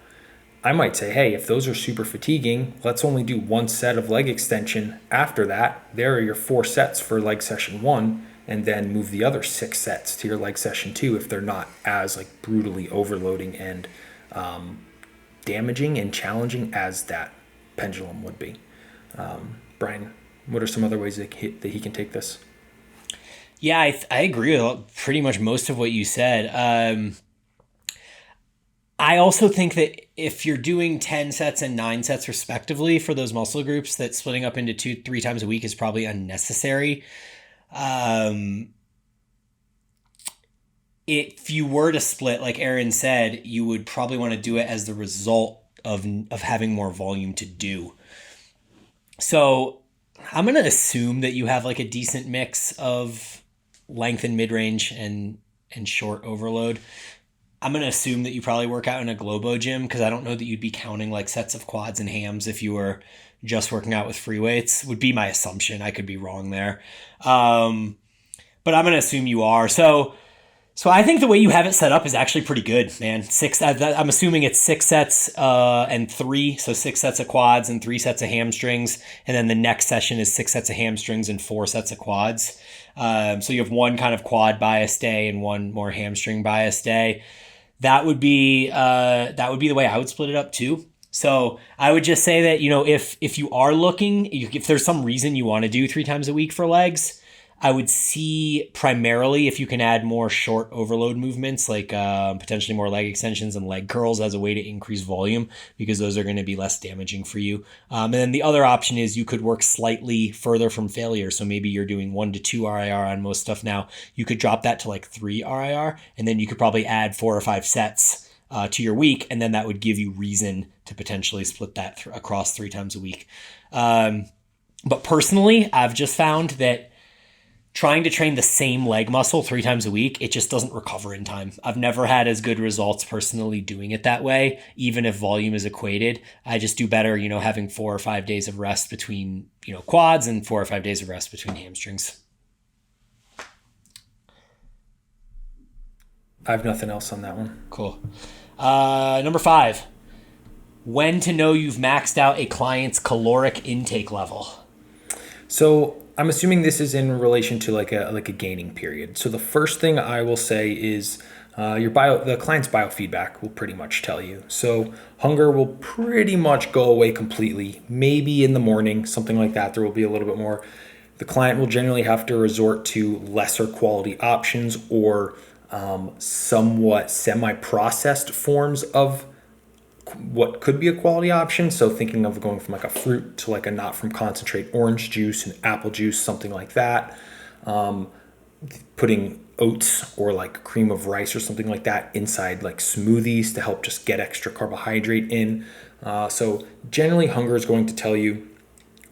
I might say, hey, if those are super fatiguing, let's only do 1 set of leg extension. After that, there are your 4 sets for leg session 1, and then move the other 6 sets to your leg session 2 if they're not as brutally overloading and damaging and challenging as that pendulum would be. Brian, what are some other ways that he can take this? Yeah, I agree with pretty much most of what you said. I also think that if you're doing 10 sets and 9 sets respectively for those muscle groups, that splitting up into 2-3 times a week is probably unnecessary. If you were to split, like Aaron said, you would probably want to do it as the result of having more volume to do. So I'm going to assume that you have like a decent mix of length and mid-range and short overload. I'm going to assume that you probably work out in a Globo gym, because I don't know that you'd be counting like sets of quads and hams if you were just working out with free weights, would be my assumption. I could be wrong there. But I'm going to assume you are. So I think the way you have it set up is actually pretty good, man. I'm assuming it's 6 sets and 3. So 6 sets of quads and 3 sets of hamstrings. And then the next session is 6 sets of hamstrings and 4 sets of quads. So you have 1 kind of quad bias day and 1 more hamstring bias day. That would be the way I would split it up too. So I would just say that, if you are looking, if there's some reason you want to do 3 times a week for legs, I would see primarily if you can add more short overload movements, like potentially more leg extensions and leg curls as a way to increase volume, because those are going to be less damaging for you. And then the other option is you could work slightly further from failure. So maybe you're doing 1 to 2 RIR on most stuff now. You could drop that to like 3 RIR, and then you could probably add 4 or 5 sets to your week. And then that would give you reason to potentially split that across 3 times a week. But personally, I've just found that trying to train the same leg muscle 3 times a week, it just doesn't recover in time. I've never had as good results personally doing it that way, even if volume is equated. I just do better, having 4 or 5 days of rest between, quads and 4 or 5 days of rest between hamstrings. I have nothing else on that one. Cool. Number 5, when to know you've maxed out a client's caloric intake level. So I'm assuming this is in relation to like a gaining period. So the first thing I will say is the client's biofeedback will pretty much tell you. So hunger will pretty much go away completely. Maybe in the morning, something like that, there will be a little bit more. The client will generally have to resort to lesser quality options or somewhat semi-processed forms of what could be a quality option. So thinking of going from like a fruit to like a not from concentrate orange juice and apple juice, something like that. Putting oats or like cream of rice or something like that inside like smoothies to help just get extra carbohydrate in. So generally hunger is going to tell you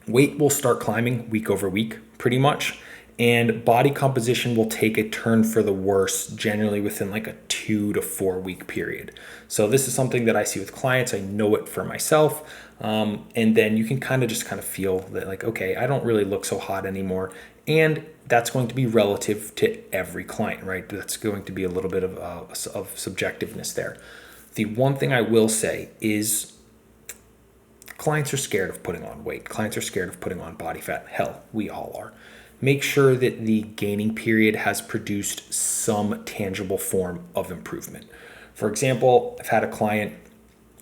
weight will start climbing week over week pretty much. And body composition will take a turn for the worse generally within like a 2 to 4 week period. So this is something that I see with clients. I know it for myself. And then you can kind of feel that like, okay, I don't really look so hot anymore. And that's going to be relative to every client, right? That's going to be a little bit of subjectiveness there. The one thing I will say is clients are scared of putting on weight. Clients are scared of putting on body fat. Hell, we all are. Make sure that the gaining period has produced some tangible form of improvement. For example, I've had a client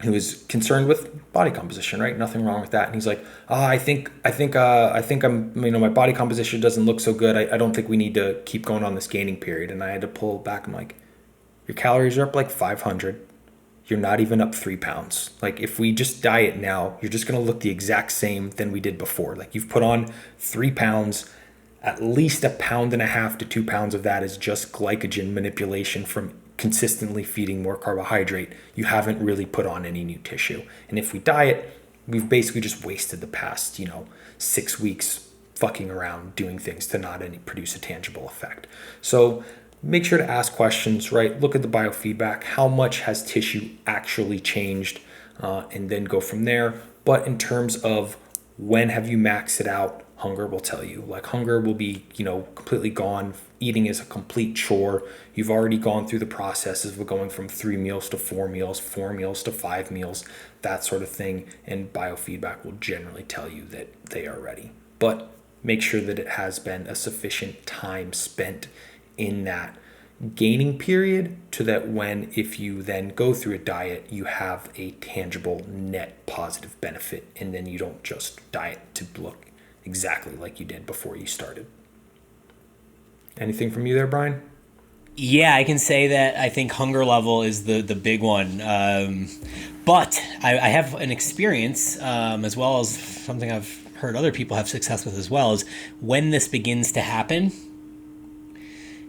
who is concerned with body composition, right? Nothing wrong with that. And he's like, I think I'm, my body composition doesn't look so good. I don't think we need to keep going on this gaining period. And I had to pull back. I'm like, your calories are up like 500. You're not even up 3 pounds. Like if we just diet now, you're just going to look the exact same than we did before. Like you've put on 3 pounds. At least 1.5 pounds to 2 pounds of that is just glycogen manipulation from consistently feeding more carbohydrate. You haven't really put on any new tissue. And if we diet, we've basically just wasted the past, 6 weeks fucking around doing things to not produce a tangible effect. So make sure to ask questions, right? Look at the biofeedback. How much has tissue actually changed? And then go from there. But in terms of when have you maxed it out, hunger will tell you. Like hunger will be, completely gone. Eating is a complete chore. You've already gone through the processes of going from 3 meals to 4 meals, 4 meals to 5 meals, that sort of thing. And biofeedback will generally tell you that they are ready. But make sure that it has been a sufficient time spent in that, gaining period to that when, if you then go through a diet, you have a tangible net positive benefit, and then you don't just diet to look exactly like you did before you started. Anything from you there, Brian? Yeah, I can say that I think hunger level is the big one. But I have an experience, as well as something I've heard other people have success with as well, is when this begins to happen,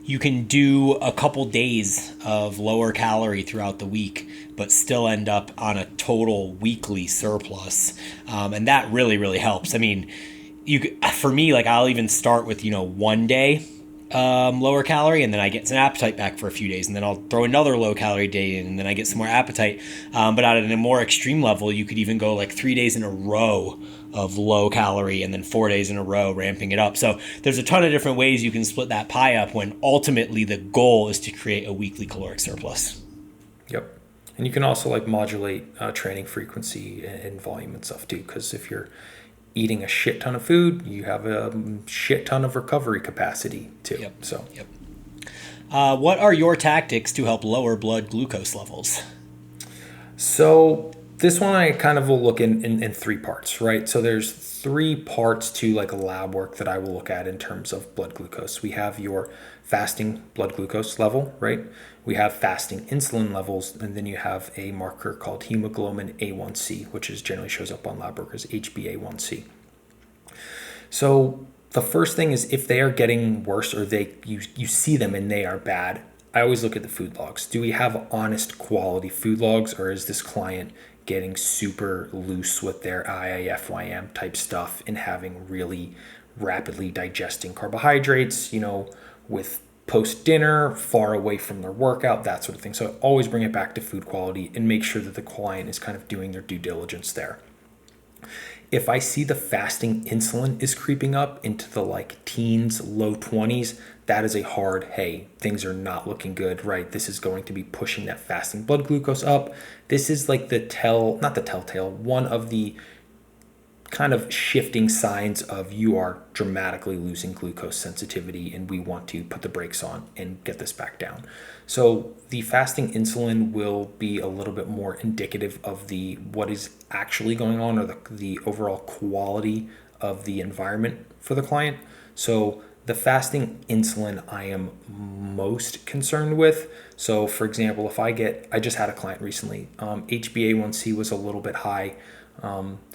you can do a couple days of lower calorie throughout the week, but still end up on a total weekly surplus. And that really, really helps. I mean, for me, like I'll even start with, 1 day lower calorie, and then I get some appetite back for a few days, and then I'll throw another low calorie day in, and then I get some more appetite. But at a more extreme level, you could even go like 3 days in a row of low calorie, and then 4 days in a row, ramping it up. So there's a ton of different ways you can split that pie up, when ultimately the goal is to create a weekly caloric surplus. Yep. And you can also like modulate training frequency and volume and stuff too, because if you're eating a shit ton of food, you have a shit ton of recovery capacity too. Yep. So, yep. What are your tactics to help lower blood glucose levels? So this one I kind of will look in three parts, right? So there's 3 parts to like lab work that I will look at in terms of blood glucose. We have your fasting blood glucose level, right? We have fasting insulin levels, and then you have a marker called hemoglobin A1C, which generally shows up on lab work as HbA1c. So the first thing is, if they are getting worse, or you see them and they are bad, I always look at the food logs. Do we have honest quality food logs, or is this client getting super loose with their IIFYM type stuff and having really rapidly digesting carbohydrates, with post dinner, far away from their workout, that sort of thing. So I always bring it back to food quality and make sure that the client is kind of doing their due diligence there. If I see the fasting insulin is creeping up into the like teens, low 20s, that is a hard, hey, things are not looking good, right? This is going to be pushing that fasting blood glucose up. This is like one of the kind of shifting signs of you are dramatically losing glucose sensitivity, and we want to put the brakes on and get this back down. So the fasting insulin will be a little bit more indicative of what is actually going on, or the overall quality of the environment for the client. So the fasting insulin I am most concerned with. So for example, if I just had a client recently, HbA1c was a little bit high.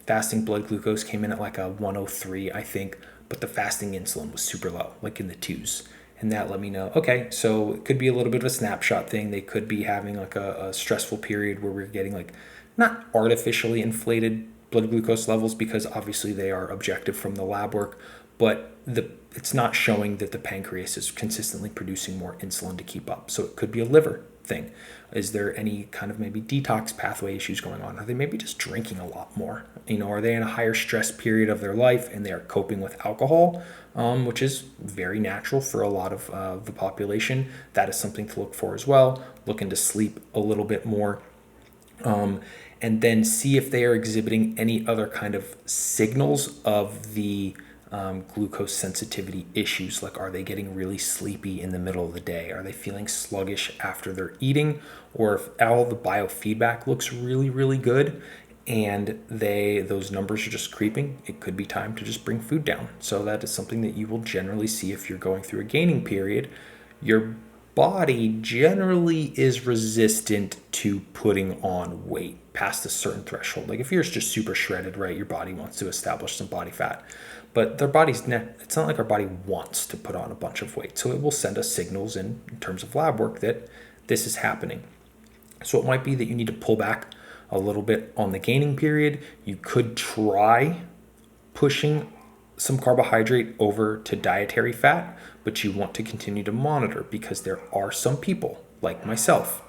Fasting blood glucose came in at like a 103, I think, but the fasting insulin was super low, like in the 2s. And that let me know, okay, so it could be a little bit of a snapshot thing. They could be having like a stressful period where we're getting like not artificially inflated blood glucose levels, because obviously they are objective from the lab work, but it's not showing that the pancreas is consistently producing more insulin to keep up. So it could be a liver thing. Is there any kind of maybe detox pathway issues going on? Are they maybe just drinking a lot more? Are they in a higher stress period of their life and they are coping with alcohol, which is very natural for a lot of the population? That is something to look for as well. Looking to sleep a little bit more. And then see if they are exhibiting any other kind of signals of the glucose sensitivity issues. Like, are they getting really sleepy in the middle of the day? Are they feeling sluggish after they're eating? Or if all the biofeedback looks really, really good and those numbers are just creeping, it could be time to just bring food down. So that is something that you will generally see if you're going through a gaining period. Your body generally is resistant to putting on weight past a certain threshold. Like if you're just super shredded, right, your body wants to establish some body fat. But it's not like our body wants to put on a bunch of weight. So it will send us signals in terms of lab work that this is happening. So it might be that you need to pull back a little bit on the gaining period. You could try pushing some carbohydrate over to dietary fat, but you want to continue to monitor, because there are some people like myself,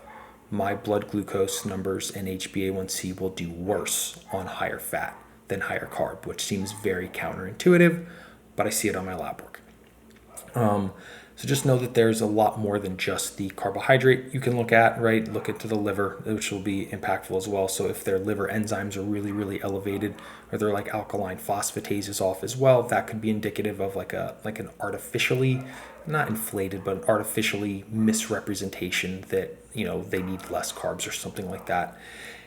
my blood glucose numbers and HbA1c will do worse on higher fat than higher carb, which seems very counterintuitive, but I see it on my lab work. So just know that there's a lot more than just the carbohydrate you can look at, right? Look into the liver, which will be impactful as well. So if their liver enzymes are really, really elevated, or their like alkaline phosphatase is off as well, that could be indicative of like an artificially, not inflated, but an artificially misrepresentation that, they need less carbs or something like that.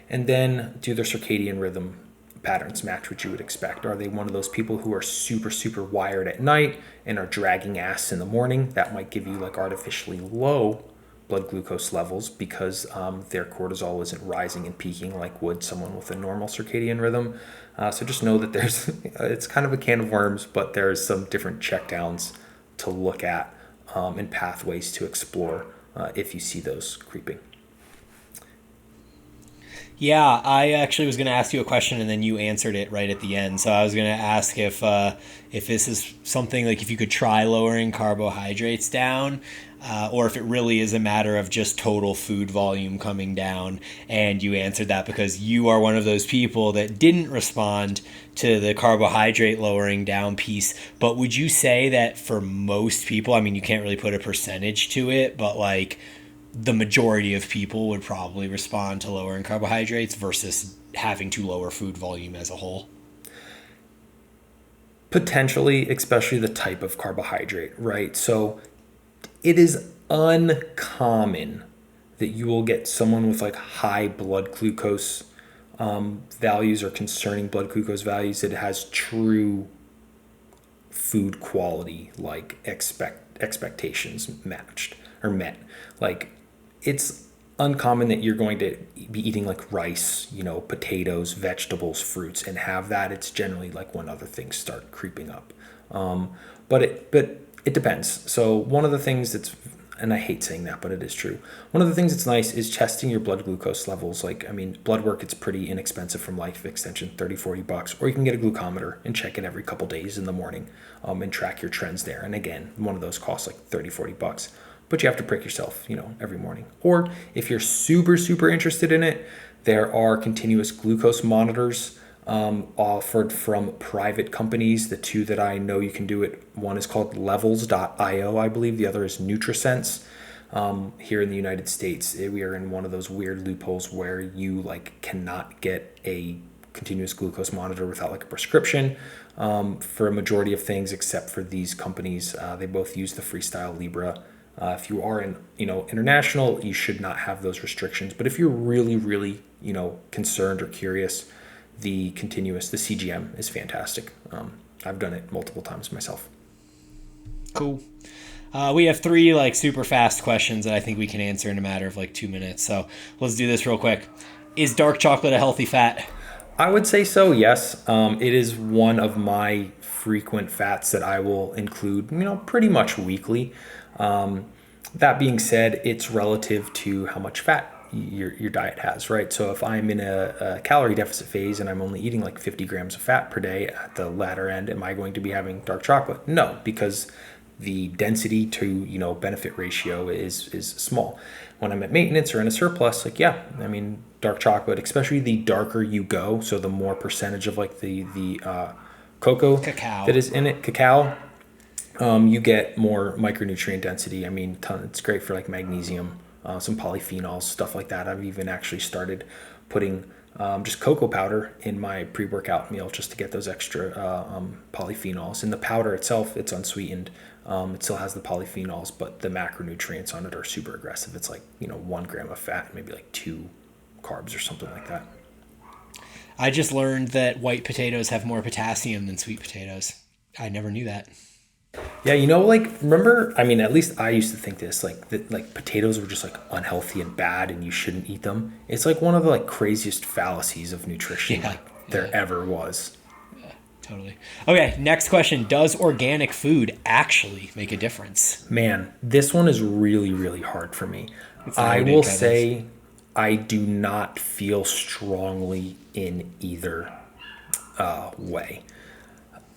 And then do their circadian rhythm patterns match what you would expect? Are they one of those people who are super, super wired at night and are dragging ass in the morning? That might give you like artificially low blood glucose levels because their cortisol isn't rising and peaking like would someone with a normal circadian rhythm. So just know that it's kind of a can of worms, but there's some different checkdowns to look at and pathways to explore if you see those creeping. Yeah, I actually was going to ask you a question and then you answered it right at the end. So I was going to ask if this is something like if you could try lowering carbohydrates down, or if it really is a matter of just total food volume coming down. And you answered that because you are one of those people that didn't respond to the carbohydrate lowering down piece. But would you say that for most people, I mean, you can't really put a percentage to it, but like the majority of people would probably respond to lowering carbohydrates versus having to lower food volume as a whole? Potentially, especially the type of carbohydrate, right? So it is uncommon that you will get someone with like high blood glucose values or concerning blood glucose values that has true food quality, like expectations matched or met. Like, it's uncommon that you're going to be eating like rice, potatoes, vegetables, fruits, and have that. It's generally like when other things start creeping up. But it depends. So one of the things that's, and I hate saying that, but it is true. One of the things that's nice is testing your blood glucose levels. Like, I mean, blood work, it's pretty inexpensive from Life Extension, $30-$40, or you can get a glucometer and check it every couple days in the morning and track your trends there. And again, one of those costs like $30-$40. But you have to prick yourself, every morning. Or if you're super, super interested in it, there are continuous glucose monitors offered from private companies. The two that I know you can do it, one is called levels.io, I believe. The other is NutriSense. Here in the United States, we are in one of those weird loopholes where you like cannot get a continuous glucose monitor without like a prescription for a majority of things, except for these companies. They both use the Freestyle Libre. If you are in, international, you should not have those restrictions. But if you're really, really, concerned or curious, the CGM is fantastic. I've done it multiple times myself. Cool. We have 3 like super fast questions that I think we can answer in a matter of like 2 minutes. So let's do this real quick. Is dark chocolate a healthy fat? I would say so, yes. It is one of my frequent fats that I will include, pretty much weekly. That being said, it's relative to how much fat your diet has, right? So if I'm in a calorie deficit phase and I'm only eating like 50 grams of fat per day at the latter end, am I going to be having dark chocolate? No, because the density to, benefit ratio is small. When I'm at maintenance or in a surplus, like, yeah, I mean, dark chocolate, especially the darker you go, so the more percentage of like the cacao that is in it, you get more micronutrient density. I mean, it's great for like magnesium, some polyphenols, stuff like that. I've even actually started putting just cocoa powder in my pre-workout meal just to get those extra polyphenols. In the powder itself, it's unsweetened. It still has the polyphenols, but the macronutrients on it are super aggressive. It's like, 1 gram of fat, maybe like 2 carbs or something like that. I just learned that white potatoes have more potassium than sweet potatoes. I never knew that. Yeah, remember, I mean, at least I used to think this, like potatoes were just like unhealthy and bad and you shouldn't eat them. It's like one of the like craziest fallacies of nutrition there ever was. Yeah, totally. Okay, next question. Does organic food actually make a difference? Man, this one is really, really hard for me. I will say I do not feel strongly in either way.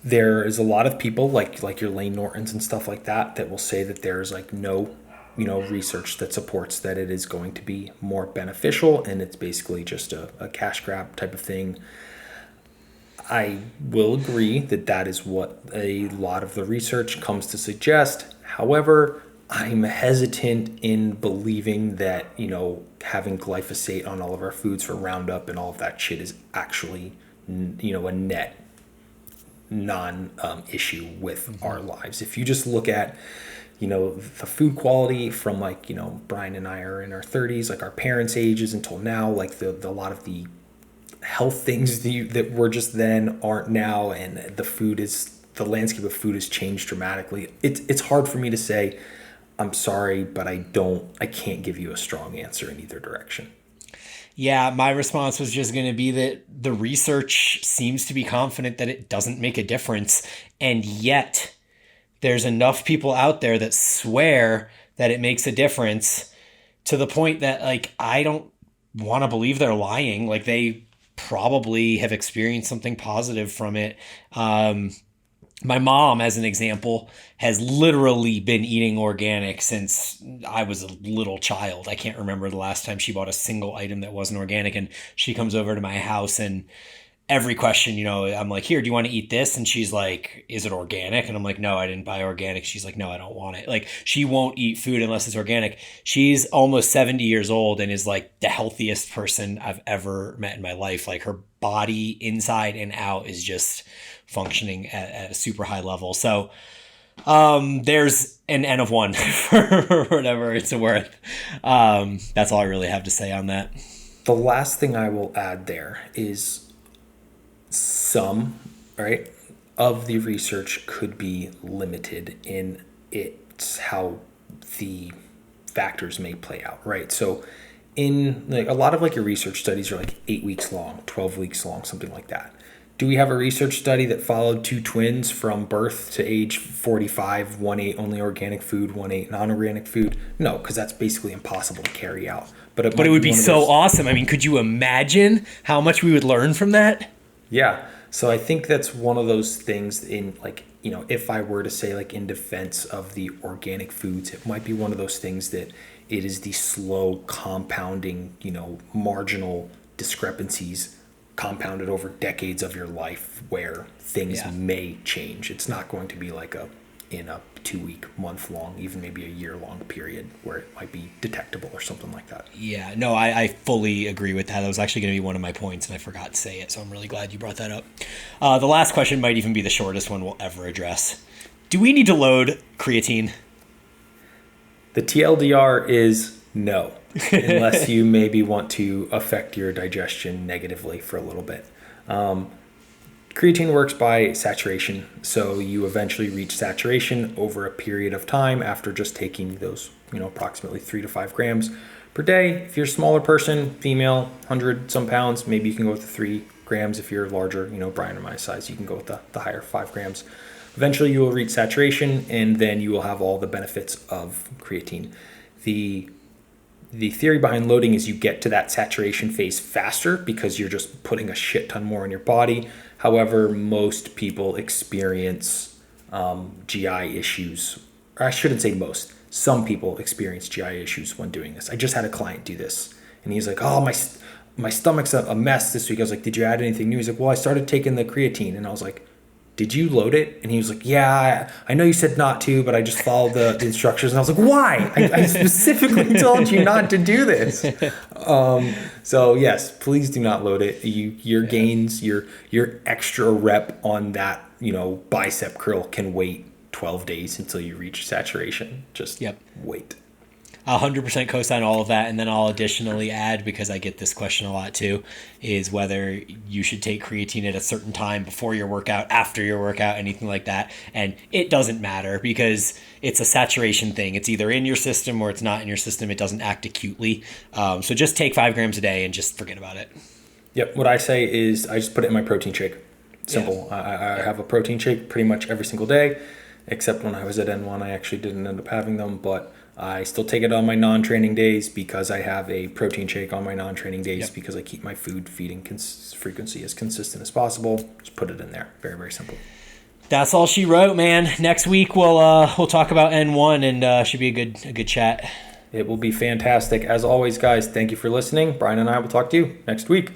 There is a lot of people like your Lane Nortons and stuff like that will say that there's like no, research that supports that it is going to be more beneficial and it's basically just a cash grab type of thing. I will agree that that is what a lot of the research comes to suggest. However, I'm hesitant in believing that, having glyphosate on all of our foods for Roundup and all of that shit is actually, a net non-issue with our lives. If you just look at, the food quality from Brian and I are in our 30s, like our parents' ages until now, like the lot of the health things that were just then aren't now, and the landscape of food has changed dramatically. It's hard for me to say, I'm sorry, but I can't give you a strong answer in either direction. Yeah, my response was just going to be that the research seems to be confident that it doesn't make a difference. And yet there's enough people out there that swear that it makes a difference, to the point that I don't want to believe they're lying. Like, they probably have experienced something positive from it. My mom, as an example, has literally been eating organic since I was a little child. I can't remember the last time she bought a single item that wasn't organic. And she comes over to my house, and every question, I'm like, here, do you want to eat this? And she's like, is it organic? And I'm like, no, I didn't buy organic. She's like, no, I don't want it. Like, she won't eat food unless it's organic. She's almost 70 years old and is like the healthiest person I've ever met in my life. Like, her body inside and out is just functioning at a super high level. So there's an N of 1 for whatever it's worth. That's all I really have to say on that. The last thing I will add there is some, right, of the research could be limited in it's how the factors may play out, right? So in a lot of your research studies are 8 weeks long, 12 weeks long, something like that. Do we have a research study that followed two twins from birth to age 45, one ate only organic food, one ate non-organic food? No, because that's basically impossible to carry out. But it would be so awesome. I mean, could you imagine how much we would learn from that? Yeah. So I think that's one of those things in if I were to say in defense of the organic foods, it might be one of those things that it is the slow compounding, marginal discrepancies compounded over decades of your life where things may change. It's not going to be in a 2 week, month long, even maybe a year long period where it might be detectable or something like that. Yeah, no, I fully agree with that. That was actually going to be one of my points and I forgot to say it. So I'm really glad you brought that up. The last question might even be the shortest one we'll ever address. Do we need to load creatine? The TLDR is no. Unless you maybe want to affect your digestion negatively for a little bit. Creatine works by saturation, so you eventually reach saturation over a period of time after just taking those, approximately 3 to 5 grams per day. If you're a smaller person, female, 100 some pounds, maybe you can go with the 3 grams. If you're larger, Brian or my size, you can go with the higher 5 grams. Eventually you will reach saturation, and then you will have all the benefits of creatine. The theory behind loading is you get to that saturation phase faster because you're just putting a shit ton more in your body. However, most people experience GI issues. Or I shouldn't say most. Some people experience GI issues when doing this. I just had a client do this, and he's like, oh, my stomach's a mess this week. I was like, did you add anything new? He's like, well, I started taking the creatine. And I was like, did you load it? And he was like, yeah, I know you said not to, but I just followed the instructions. And I was like, why? I specifically told you not to do this. So yes, please do not load it. Your gains, your extra rep on that, bicep curl can wait 12 days until you reach saturation. Just wait. 100% co-sign all of that. And then I'll additionally add, because I get this question a lot too, is whether you should take creatine at a certain time before your workout, after your workout, anything like that. And it doesn't matter because it's a saturation thing. It's either in your system or it's not in your system. It doesn't act acutely. So just take 5 grams a day and just forget about it. Yep. What I say is I just put it in my protein shake. Simple. Yeah. I have a protein shake pretty much every single day, except when I was at N1, I actually didn't end up having them, but I still take it on my non-training days because I have a protein shake on my non-training days because I keep my food feeding frequency as consistent as possible. Just put it in there. Very, very simple. That's all she wrote, man. Next week we'll talk about N1 and should be a good chat. It will be fantastic. As always, guys, thank you for listening. Brian and I will talk to you next week.